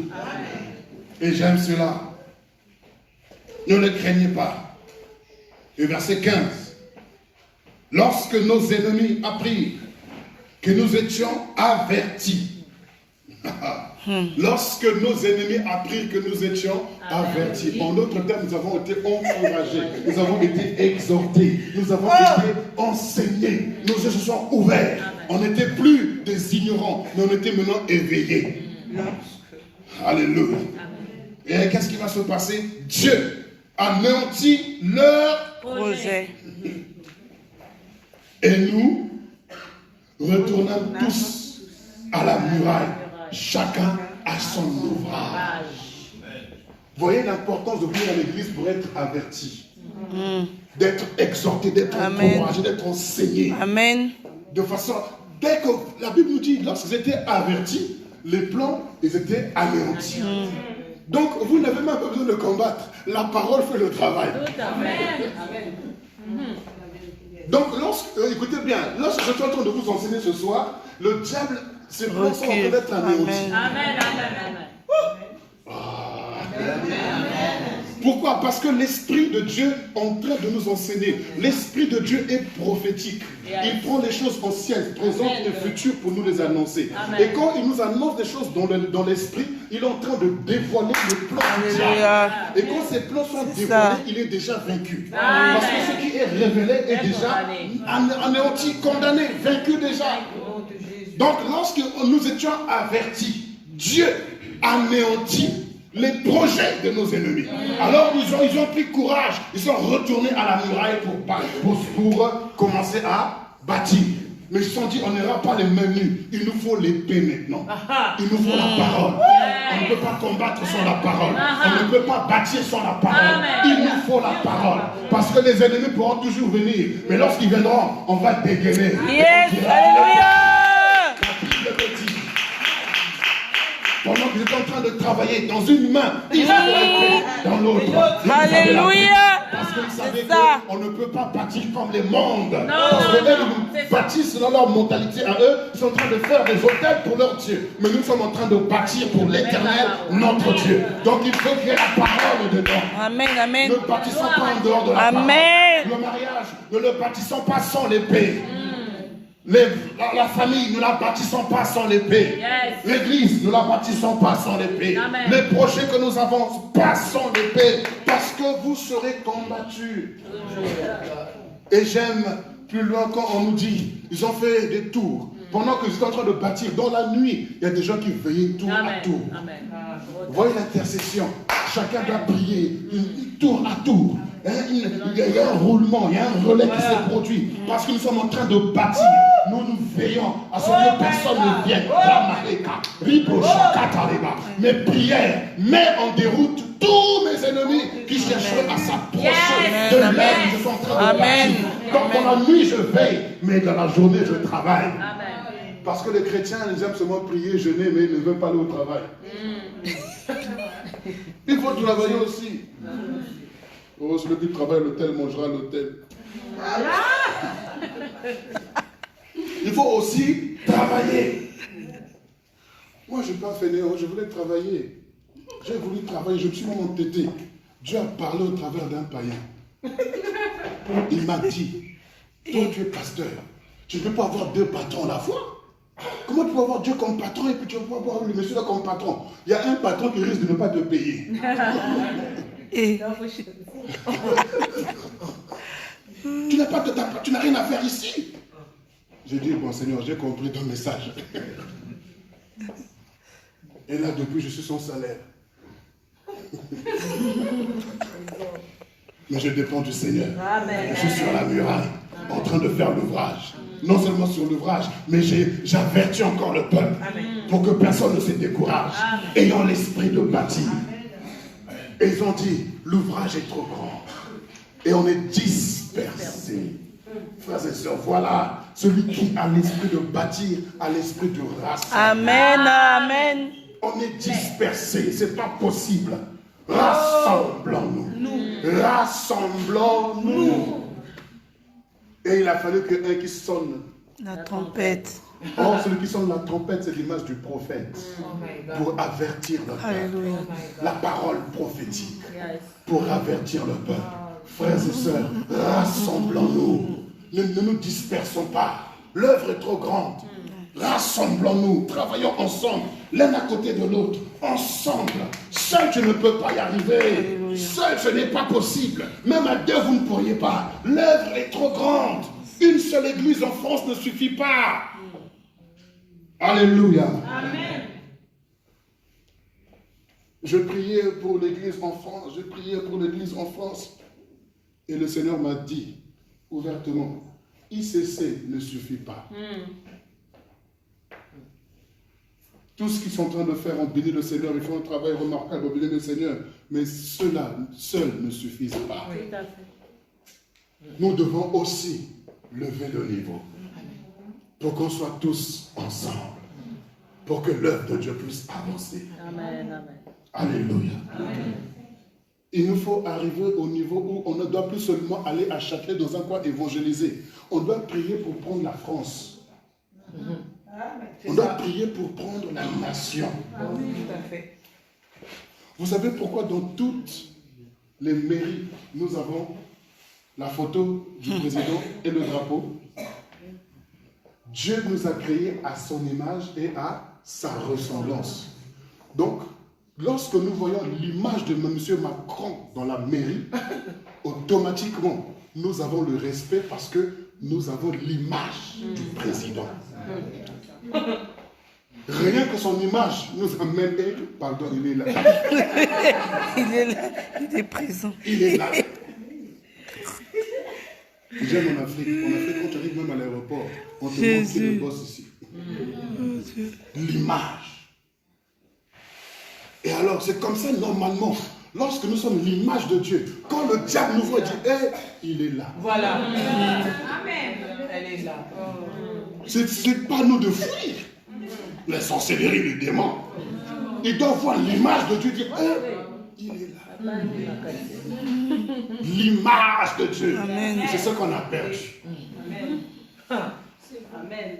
Et j'aime cela. Ne le craignez pas. Et verset 15. Lorsque nos ennemis apprirent que nous étions avertis. Lorsque nos ennemis apprirent que nous étions avertis. En d'autres termes, nous avons été encouragés, nous avons été exhortés, nous avons été enseignés, nos yeux se sont ouverts. On n'était plus des ignorants, mais on était maintenant éveillés. Alléluia. Et qu'est-ce qui va se passer? Dieu anéantit leur Projet. Et nous retournons tous à la muraille, chacun à son ouvrage. Voyez l'importance de venir à l'église pour être averti, d'être exhorté, d'être encouragé, d'être enseigné. Amen. De façon, dès que la Bible nous dit, lorsqu'ils étaient avertis, les plans, ils étaient anéantis. Donc, vous n'avez même pas besoin de combattre. La parole fait le travail. Donc, écoutez bien, lorsque je suis en train de vous enseigner ce soir, le diable, ses plans sont en train d'être anéantis. Amen, amen, amen. Pourquoi? Parce que l'Esprit de Dieu est en train de nous enseigner. L'Esprit de Dieu est prophétique. Il prend les choses anciennes, présentes et futures pour nous les annoncer. Amen. Et quand il nous annonce des choses dans l'Esprit, il est en train de dévoiler les plans du diable. Et quand ces plans sont dévoilés, il est déjà vaincu. Amen. Parce que ce qui est révélé est déjà anéanti, condamné, vaincu déjà. Donc lorsque nous étions avertis, Dieu anéantit les projets de nos ennemis. Alors ils ont pris courage, ils sont retournés à la muraille pour commencer à bâtir. Mais ils se sont dit, on n'ira pas les mains nues, il nous faut l'épée maintenant. Il nous faut la parole. On ne peut pas combattre sans la parole. On ne peut pas bâtir sans la parole. Il nous faut la parole. Parce que les ennemis pourront toujours venir. Mais lorsqu'ils viendront, on va dégainer. Yes, alléluia. Pendant que vous êtes en train de travailler dans une main, il faut dans l'autre. Alléluia. Parce qu'ils savaient qu'on ne peut pas bâtir comme les mondes. Parce qu'eux bâtissent dans leur mentalité à eux. Ils sont en train de faire des hôtels pour leur Dieu. Mais nous sommes en train de bâtir pour l'Éternel, notre Dieu. Donc il faut qu'il y ait la parole dedans. Amen, amen. Ne bâtissons pas en dehors de la parole. Amen. Le mariage, ne le bâtissons pas sans l'épée. La famille, ne la bâtissons pas sans l'épée. L'église, ne la bâtissons pas sans l'épée. Les projets que nous avons, pas sans l'épée. Parce que vous serez combattus. Et j'aime plus loin quand on nous dit, ils ont fait des tours. Pendant que j'étais en train de bâtir, dans la nuit, il y a des gens qui veillaient tour à tour. Vous voyez l'intercession. Chacun doit prier tour à tour. Il y a un roulement, il y a un relais qui s'est produit. Parce que nous sommes en train de bâtir. Nous veillons à ce que personne ne vienne. Mes prières mettent en déroute tous mes ennemis qui chercheraient à s'approcher de l'aide que je suis en train de bâtir. Donc dans la nuit, je veille, mais dans la journée, je travaille. Parce que les chrétiens, ils aiment seulement prier, jeûner, mais ils ne veulent pas aller au travail. Il faut travailler aussi. Oh, celui qui travaille à l'hôtel mangera à l'hôtel. Il faut aussi travailler. Moi, je n'ai pas fait néant, je voulais travailler. J'ai voulu travailler, je me suis même entêté. Dieu a parlé au travers d'un païen. Il m'a dit, toi tu es pasteur, tu ne peux pas avoir deux patrons à la fois. Comment tu peux avoir Dieu comme patron et puis tu peux avoir le monsieur là comme patron? Il y a un patron qui risque de ne pas te payer. Tu n'as rien à faire ici. J'ai dit, bon Seigneur, j'ai compris ton message. Et là, depuis, je suis son salaire. Mais je dépends du Seigneur. Amen. Je suis sur la muraille, en train de faire l'ouvrage. Non seulement sur l'ouvrage, mais j'avertis encore le peuple pour que personne ne se décourage, ayant l'esprit de bâtir. Et ils ont dit, l'ouvrage est trop grand. Et on est dispersé. Frères et sœurs, voilà, celui qui a l'esprit de bâtir, a l'esprit de rassembler. Amen, amen. On est dispersé, c'est pas possible. Rassemblons-nous. Rassemblons-nous. Et il a fallu qu'un qui sonne. La trompette. Or, celui qui sonne la trompette, c'est l'image du prophète. Pour avertir le peuple. Alléluia. La parole prophétique. Pour avertir le peuple. Frères et sœurs, rassemblons-nous. Ne nous dispersons pas. L'œuvre est trop grande. Rassemblons-nous, travaillons ensemble, l'un à côté de l'autre, ensemble. Seul, tu ne peux pas y arriver. Seul, ce n'est pas possible. Même à deux, vous ne pourriez pas. L'œuvre est trop grande. Une seule église en France ne suffit pas. Alléluia. Amen. Je priais pour l'église en France, et le Seigneur m'a dit ouvertement, ICC ne suffit pas. Tout ce qu'ils sont en train de faire, on bénit le Seigneur, ils font un travail remarquable, on bénit le Seigneur, mais ceux-là seuls ne suffisent pas. Tout à fait. Nous devons aussi lever le niveau pour qu'on soit tous ensemble, pour que l'œuvre de Dieu puisse avancer. Amen, amen. Alléluia. Amen. Il nous faut arriver au niveau où on ne doit plus seulement aller à Châtelet dans un coin évangéliser. On doit prier pour prendre la France. On doit prier pour prendre la nation. Oui, tout à fait. Vous savez pourquoi dans toutes les mairies, nous avons la photo du président et le drapeau? Dieu nous a créés à son image et à sa ressemblance. Donc, lorsque nous voyons l'image de M. Macron dans la mairie, automatiquement, nous avons le respect parce que nous avons l'image du président. Rien que son image nous amène. Pardon, il est là. Il est là, il est présent. Il est là. J'aime en Afrique. En Afrique, quand tu arrives même à l'aéroport, on te montre qui est le boss ici. L'image. Et alors, c'est comme ça normalement. Lorsque nous sommes l'image de Dieu, quand le diable nous voit, il dit, hey, il est là. Voilà. Amen. Elle est là. C'est pas nous de fuir. Les sorcelleries, les démons. Ils doivent voir l'image de Dieu, dire, hey, il est là. L'image de Dieu. C'est ce qu'on a perdu. Amen.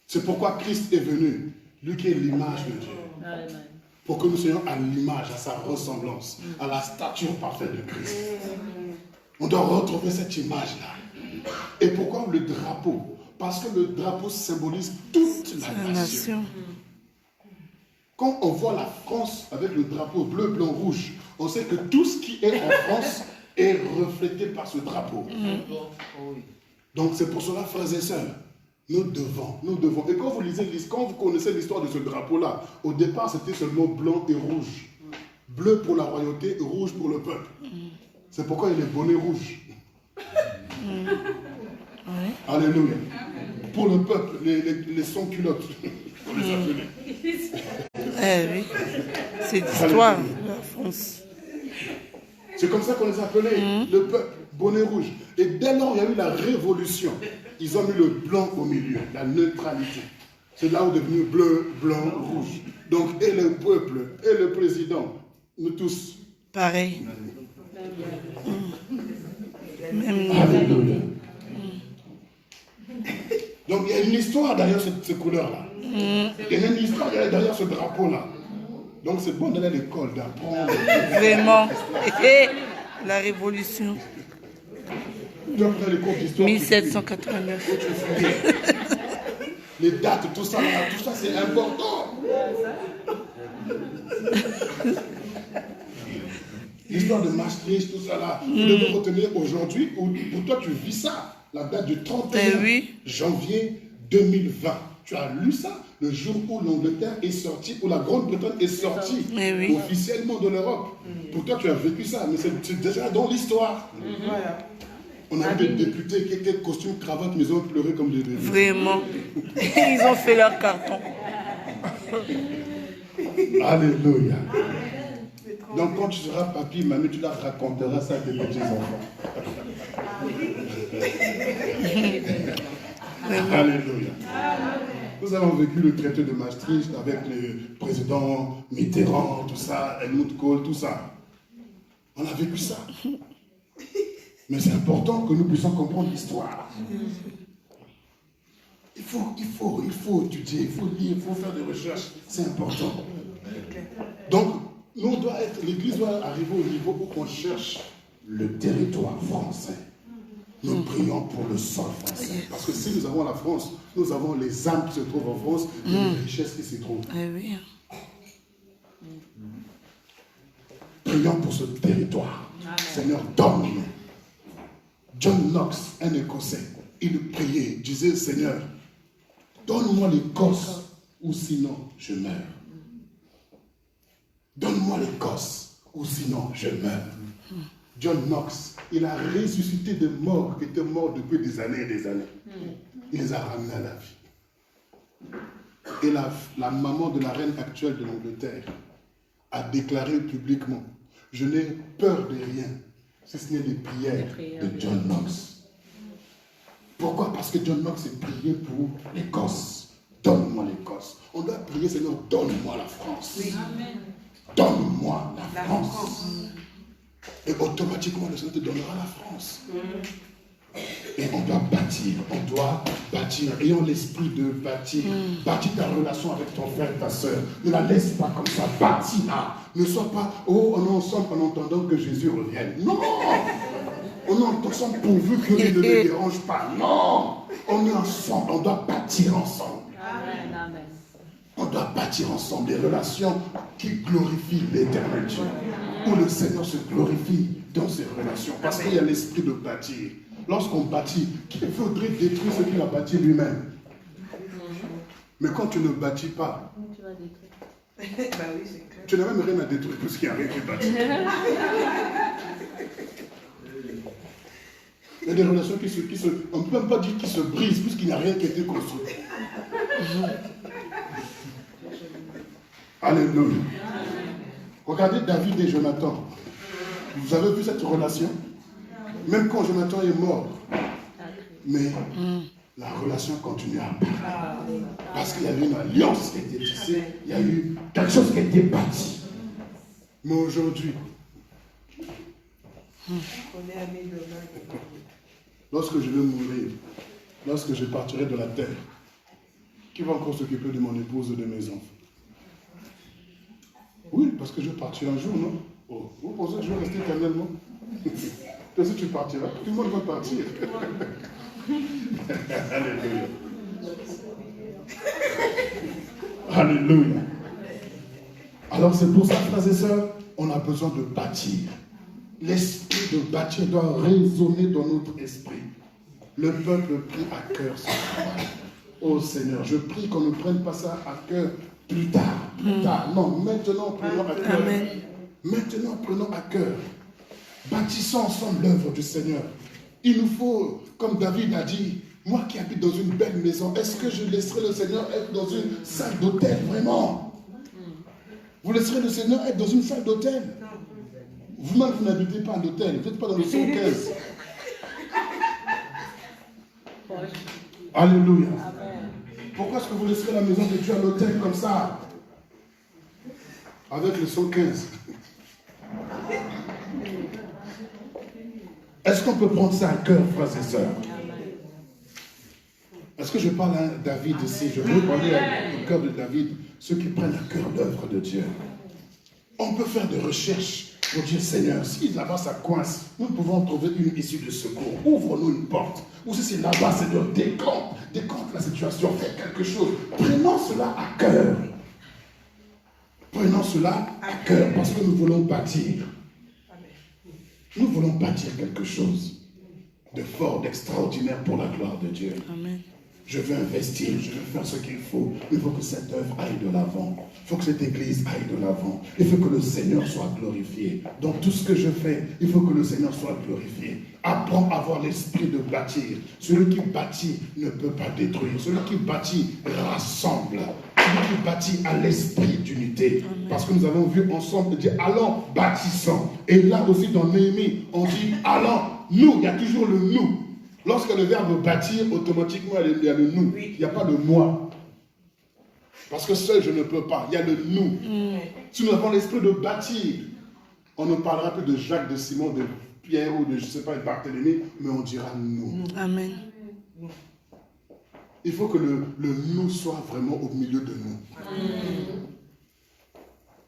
C'est pourquoi Christ est venu, lui qui est l'image de Dieu. Amen. Pour que nous soyons à l'image, à sa ressemblance, à la stature parfaite de Christ. On doit retrouver cette image-là. Et pourquoi le drapeau? Parce que le drapeau symbolise toute la nation. Quand on voit la France avec le drapeau bleu, blanc, rouge, on sait que tout ce qui est en France est reflété par ce drapeau. Donc c'est pour cela, frères et sœurs, nous devons. Et quand vous lisez, quand vous connaissez l'histoire de ce drapeau-là, au départ c'était seulement blanc et rouge. Bleu pour la royauté et rouge pour le peuple. C'est pourquoi il est bonnet rouge. Alléluia. Pour le peuple, les sans-culottes, pour les appeler. Eh oui, c'est l'histoire de la France. C'est comme ça qu'on les appelait, le peuple, bonnet rouge. Et dès lors, il y a eu la révolution. Ils ont mis le blanc au milieu, la neutralité. C'est là où est devenu bleu, blanc, rouge. Donc, et le peuple, et le président, nous tous. Pareil. Même Alléluia. Donc, il y a une histoire derrière ces couleurs-là. Il y a une histoire derrière ce drapeau-là. Donc, c'est bon d'aller à l'école, d'apprendre. vraiment. Et la révolution. Tu dois prendre les cours d'histoire. 1789. Les dates, tout ça, c'est important. L'histoire de Maastricht, tout ça là. Vous devez retenir aujourd'hui, pour toi tu vis ça, la date du 31 janvier 2020. Tu as lu ça, le jour où l'Angleterre est sortie, où la Grande-Bretagne est sortie Oui. officiellement de l'Europe. Pour toi, tu as vécu ça, mais c'est déjà dans l'histoire. Voilà. On a des députés qui étaient costume, cravate, mais ils ont pleuré comme des bébés. Vraiment. Ils ont fait leur carton. Alléluia. Donc quand tu seras papy, mamie, tu leur raconteras ça à tes petits-enfants. Alléluia. Nous avons vécu le traité de Maastricht avec le président Mitterrand, tout ça, Helmut Kohl, tout ça. On a vécu ça. Mais c'est important que nous puissions comprendre l'histoire. Il faut étudier, il faut lire, il faut faire des recherches. C'est important. Donc, l'Église doit arriver au niveau où on cherche le territoire français. Nous prions pour le sol français. Parce que si nous avons la France, nous avons les âmes qui se trouvent en France et les richesses qui s'y trouvent. Oui. Prions pour ce territoire. Seigneur, donne-nous. John Knox, un Écossais, il priait, disait, Seigneur, donne-moi l'Écosse ou sinon je meurs. Donne-moi l'Écosse ou sinon je meurs. John Knox, il a ressuscité des morts qui étaient morts depuis des années et des années. Il les a ramenés à la vie. Et la maman de la reine actuelle de l'Angleterre a déclaré publiquement, je n'ai peur de rien, si ce n'est des prières de John Knox. Pourquoi? Parce que John Knox a prié pour l'Écosse. Donne-moi l'Écosse. On doit prier, Seigneur, donne-moi la France. Donne-moi la France. Et automatiquement, le Seigneur te donnera la France. Et on doit bâtir, ayant l'esprit de bâtir. Bâtis ta relation avec ton frère et ta soeur. Ne la laisse pas comme ça, bâtis-la. Ne sois pas, on est ensemble en entendant que Jésus revienne. Non! On est ensemble pourvu que rien ne les dérange pas. Non! On est ensemble, on doit bâtir ensemble. Amen. On doit bâtir ensemble des relations qui glorifient l'éternel Dieu. Où le Seigneur se glorifie dans ces relations. Parce qu'il y a l'esprit de bâtir. Lorsqu'on bâtit, qui voudrait détruire ce qu'il a bâti lui-même? Mais quand tu ne bâtis pas, Tu vas détruire. Bah oui, c'est clair. tu n'as même rien à détruire puisqu'il n'y a rien qui est bâti. Il y a des relations on ne peut même pas dire qui se brisent puisqu'il n'y a rien qui a été construit. Alléluia. Regardez David et Jonathan. Vous avez vu cette relation? Même quand Jonathan est mort. Mais la relation continue à parler. Parce qu'il y a eu une alliance qui a été tissée. Il y a eu quelque chose qui a été bâti. Mais aujourd'hui, On est amis de l'un. lorsque je vais mourir, lorsque je partirai de la terre, qui va encore s'occuper de mon épouse et de mes enfants? Oui, parce que je partirai un jour, non? Oh, vous pensez que je vais rester éternellement? Parce que tu partiras, tout le monde va partir. Alléluia. Alléluia. Alors c'est pour ça, frères et sœurs, on a besoin de bâtir. L'esprit de bâtir doit résonner dans notre esprit. Le peuple prie à cœur ce travail. Oh Seigneur, je prie qu'on ne prenne pas ça à cœur plus tard. Non, maintenant prenons à cœur. Amen. Maintenant prenons à cœur. Bâtissons ensemble l'œuvre du Seigneur. Il nous faut, comme David a dit, moi qui habite dans une belle maison, est-ce que je laisserai le Seigneur être dans une salle d'hôtel, vraiment? Vous laisserez le Seigneur être dans une salle d'hôtel? Vous-même, vous n'habitez pas à l'hôtel, vous n'êtes pas dans le 115. Alléluia. Pourquoi est-ce que vous laisserez la maison de Dieu à l'hôtel comme ça? Avec le 115. Est-ce qu'on peut prendre ça à cœur, frères et sœurs? Est-ce que je parle à David ici? Je veux parler au cœur de David, ceux qui prennent à cœur l'œuvre de Dieu. On peut faire des recherches pour dire, Seigneur, si là-bas ça coince, nous pouvons trouver une issue de secours. Ouvre-nous une porte. Ou si c'est là-bas, Seigneur, décompte la situation, fais quelque chose. Prenons cela à cœur. Prenons cela à cœur parce que nous voulons bâtir. Nous voulons bâtir quelque chose de fort, d'extraordinaire pour la gloire de Dieu. Amen. je veux investir, je veux faire ce qu'il faut. Il faut que cette œuvre aille de l'avant. Il faut que cette église aille de l'avant. Il faut que le Seigneur soit glorifié. Dans tout ce que je fais, il faut que le Seigneur soit glorifié. Apprends à avoir l'esprit de bâtir. Celui qui bâtit ne peut pas détruire. Celui qui bâtit rassemble. Celui qui bâtit a l'esprit d'unité. Parce que nous avons vu ensemble dire allons bâtissons. Et là aussi dans Néhémie, on dit allons nous. Il y a toujours le nous. Lorsque le verbe bâtir, automatiquement, il y a le nous. Il n'y a pas le moi. Parce que seul, je ne peux pas. Il y a le nous. Si nous avons l'esprit de bâtir, on ne parlera plus de Jacques, de Simon, de Pierre ou de, je ne sais pas, de Barthélemy, mais on dira nous. Amen. Il faut que le nous soit vraiment au milieu de nous.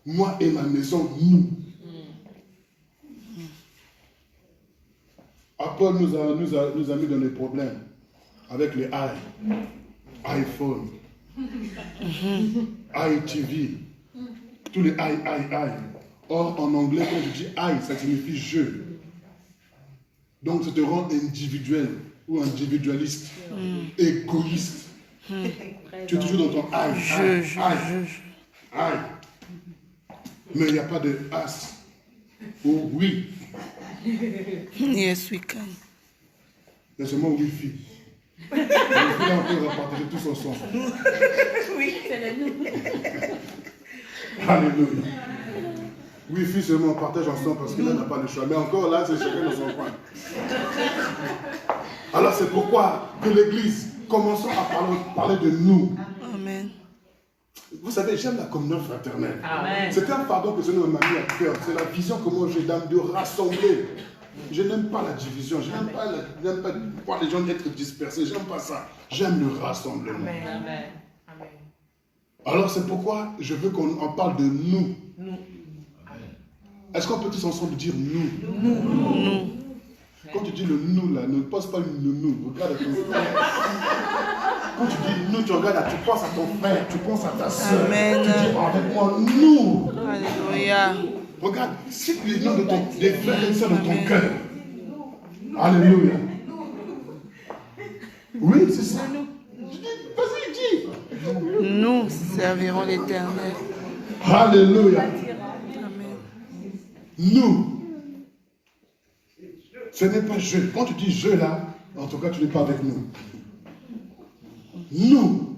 Moi et ma maison, nous. Apple nous a mis dans des problèmes avec les iPhone, iTV, tous les i. Or, en anglais, quand je dis I, ça signifie je. Donc, ça te rend individuel ou individualiste, égoïste. Tu es toujours dans ton I. Mais il n'y a pas de as ou oui. Yes, we can. Il y a seulement Wi-Fi. On peut partager tous ensemble. Oui, c'est le nous. Alléluia. Wi-Fi seulement on partage ensemble parce que là, on n'a pas le choix. Mais encore là, c'est chacun dans son coin. Alors c'est pourquoi que l'Église, commençons à parler de nous. Amen. Vous savez, j'aime la communion fraternelle. Amen. C'est un pardon que le Seigneur m'a mis à cœur. C'est la vision que moi j'ai d'âme de rassembler. Je n'aime pas la division. Je n'aime pas voir les gens être dispersés. J'aime pas ça. J'aime le rassemblement. Amen. Alors c'est pourquoi je veux qu'on parle de nous. Est-ce qu'on peut tous ensemble dire nous? Quand tu dis le nous là, ne pense pas le nous. Regarde ton frère. Quand tu dis nous, tu regardes là, tu penses à ton frère, tu penses à ta soeur. Amen. Tu dis avec moi nous. Alléluia. Regarde, cite les noms des frères et sœurs de ton cœur. Alléluia. Oui, c'est ça. Vas-y, dis. Nous servirons l'Éternel. Alléluia. Amen. Nous. Ce n'est pas je. Quand tu dis je là, en tout cas, tu n'es pas avec nous. Nous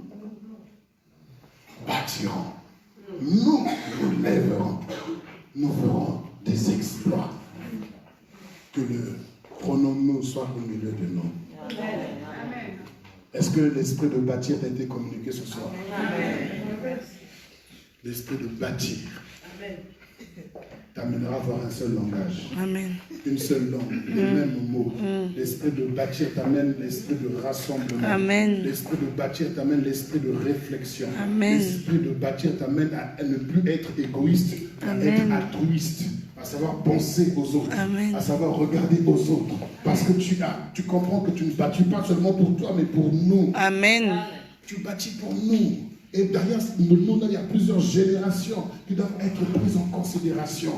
bâtirons. Nous nous lèverons. Nous ferons des exploits. Que le pronom nous soit au milieu de nous. Est-ce que l'esprit de bâtir a été communiqué ce soir? L'esprit de bâtir t'amènera à avoir un seul langage. Amen. Une seule langue, les mêmes mots. L'esprit de bâtir t'amène l'esprit de rassemblement. Amen. L'esprit de bâtir t'amène l'esprit de réflexion. Amen. L'esprit de bâtir t'amène à ne plus être égoïste, à être altruiste, à savoir penser aux autres, Amen. à savoir regarder aux autres. Parce que tu comprends que tu ne bâtis pas seulement pour toi, mais pour nous. Amen. Tu bâtis pour nous. Et derrière nous, il y a plusieurs générations qui doivent être prises en considération.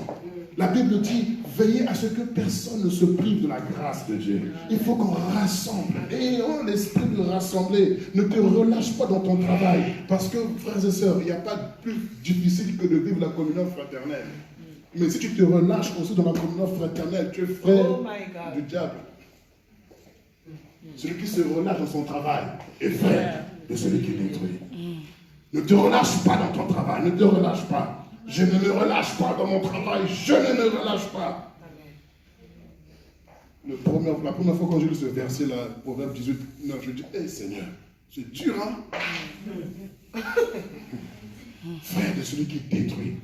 La Bible dit, veillez à ce que personne ne se prive de la grâce de Dieu. Il faut qu'on rassemble. Et l'esprit de rassembler, ne te relâche pas dans ton travail. Parce que, frères et sœurs, il n'y a pas de plus difficile que de vivre la communion fraternelle. Mais si tu te relâches aussi dans la communion fraternelle, tu es frère du diable. Celui qui se relâche dans son travail est frère de celui qui détruit. Ne te relâche pas dans ton travail, ne te relâche pas. Je ne me relâche pas dans mon travail, je ne me relâche pas. La première fois quand j'ai lu ce verset-là, Proverbe 18, 9, je dis, hé Seigneur, c'est dur, hein? Frère de celui qui détruit.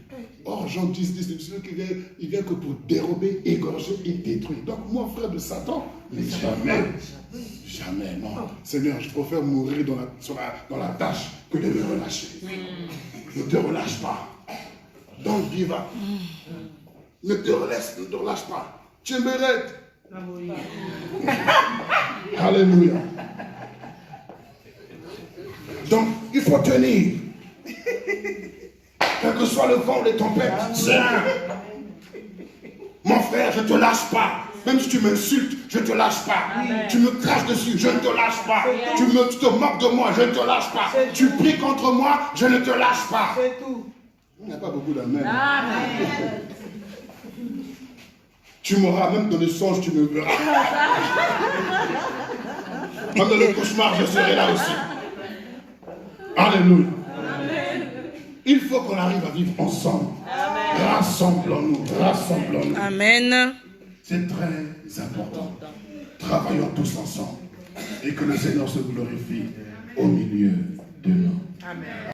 Or, Jean 10, 10, c'est celui qui vient, il vient que pour dérober, égorger et détruire. Donc, moi, frère de Satan, mais jamais, non. Seigneur, je préfère mourir dans la tâche que de me relâcher. Ne te relâche pas. Donc, viva. Ne te relâche pas. Tu mérites. Alléluia. Donc, il faut tenir. Quel que soit le vent ou les tempêtes, tiens. Mon frère, je ne te lâche pas. Même si tu m'insultes, je ne te lâche pas. Tu me craches dessus, je ne te lâche pas. Tu te moques de moi, je ne te lâche pas. Tu pries contre moi, je ne te lâche pas. C'est tout. Il n'y a pas beaucoup d'amen. Tu m'auras, même dans les songes, tu me verras. Même dans les cauchemars, je serai là aussi. Alléluia. Il faut qu'on arrive à vivre ensemble. Rassemblons-nous, rassemblons-nous. Amen. C'est très important. Travaillons tous ensemble et que le Seigneur se glorifie au milieu de nous. Amen.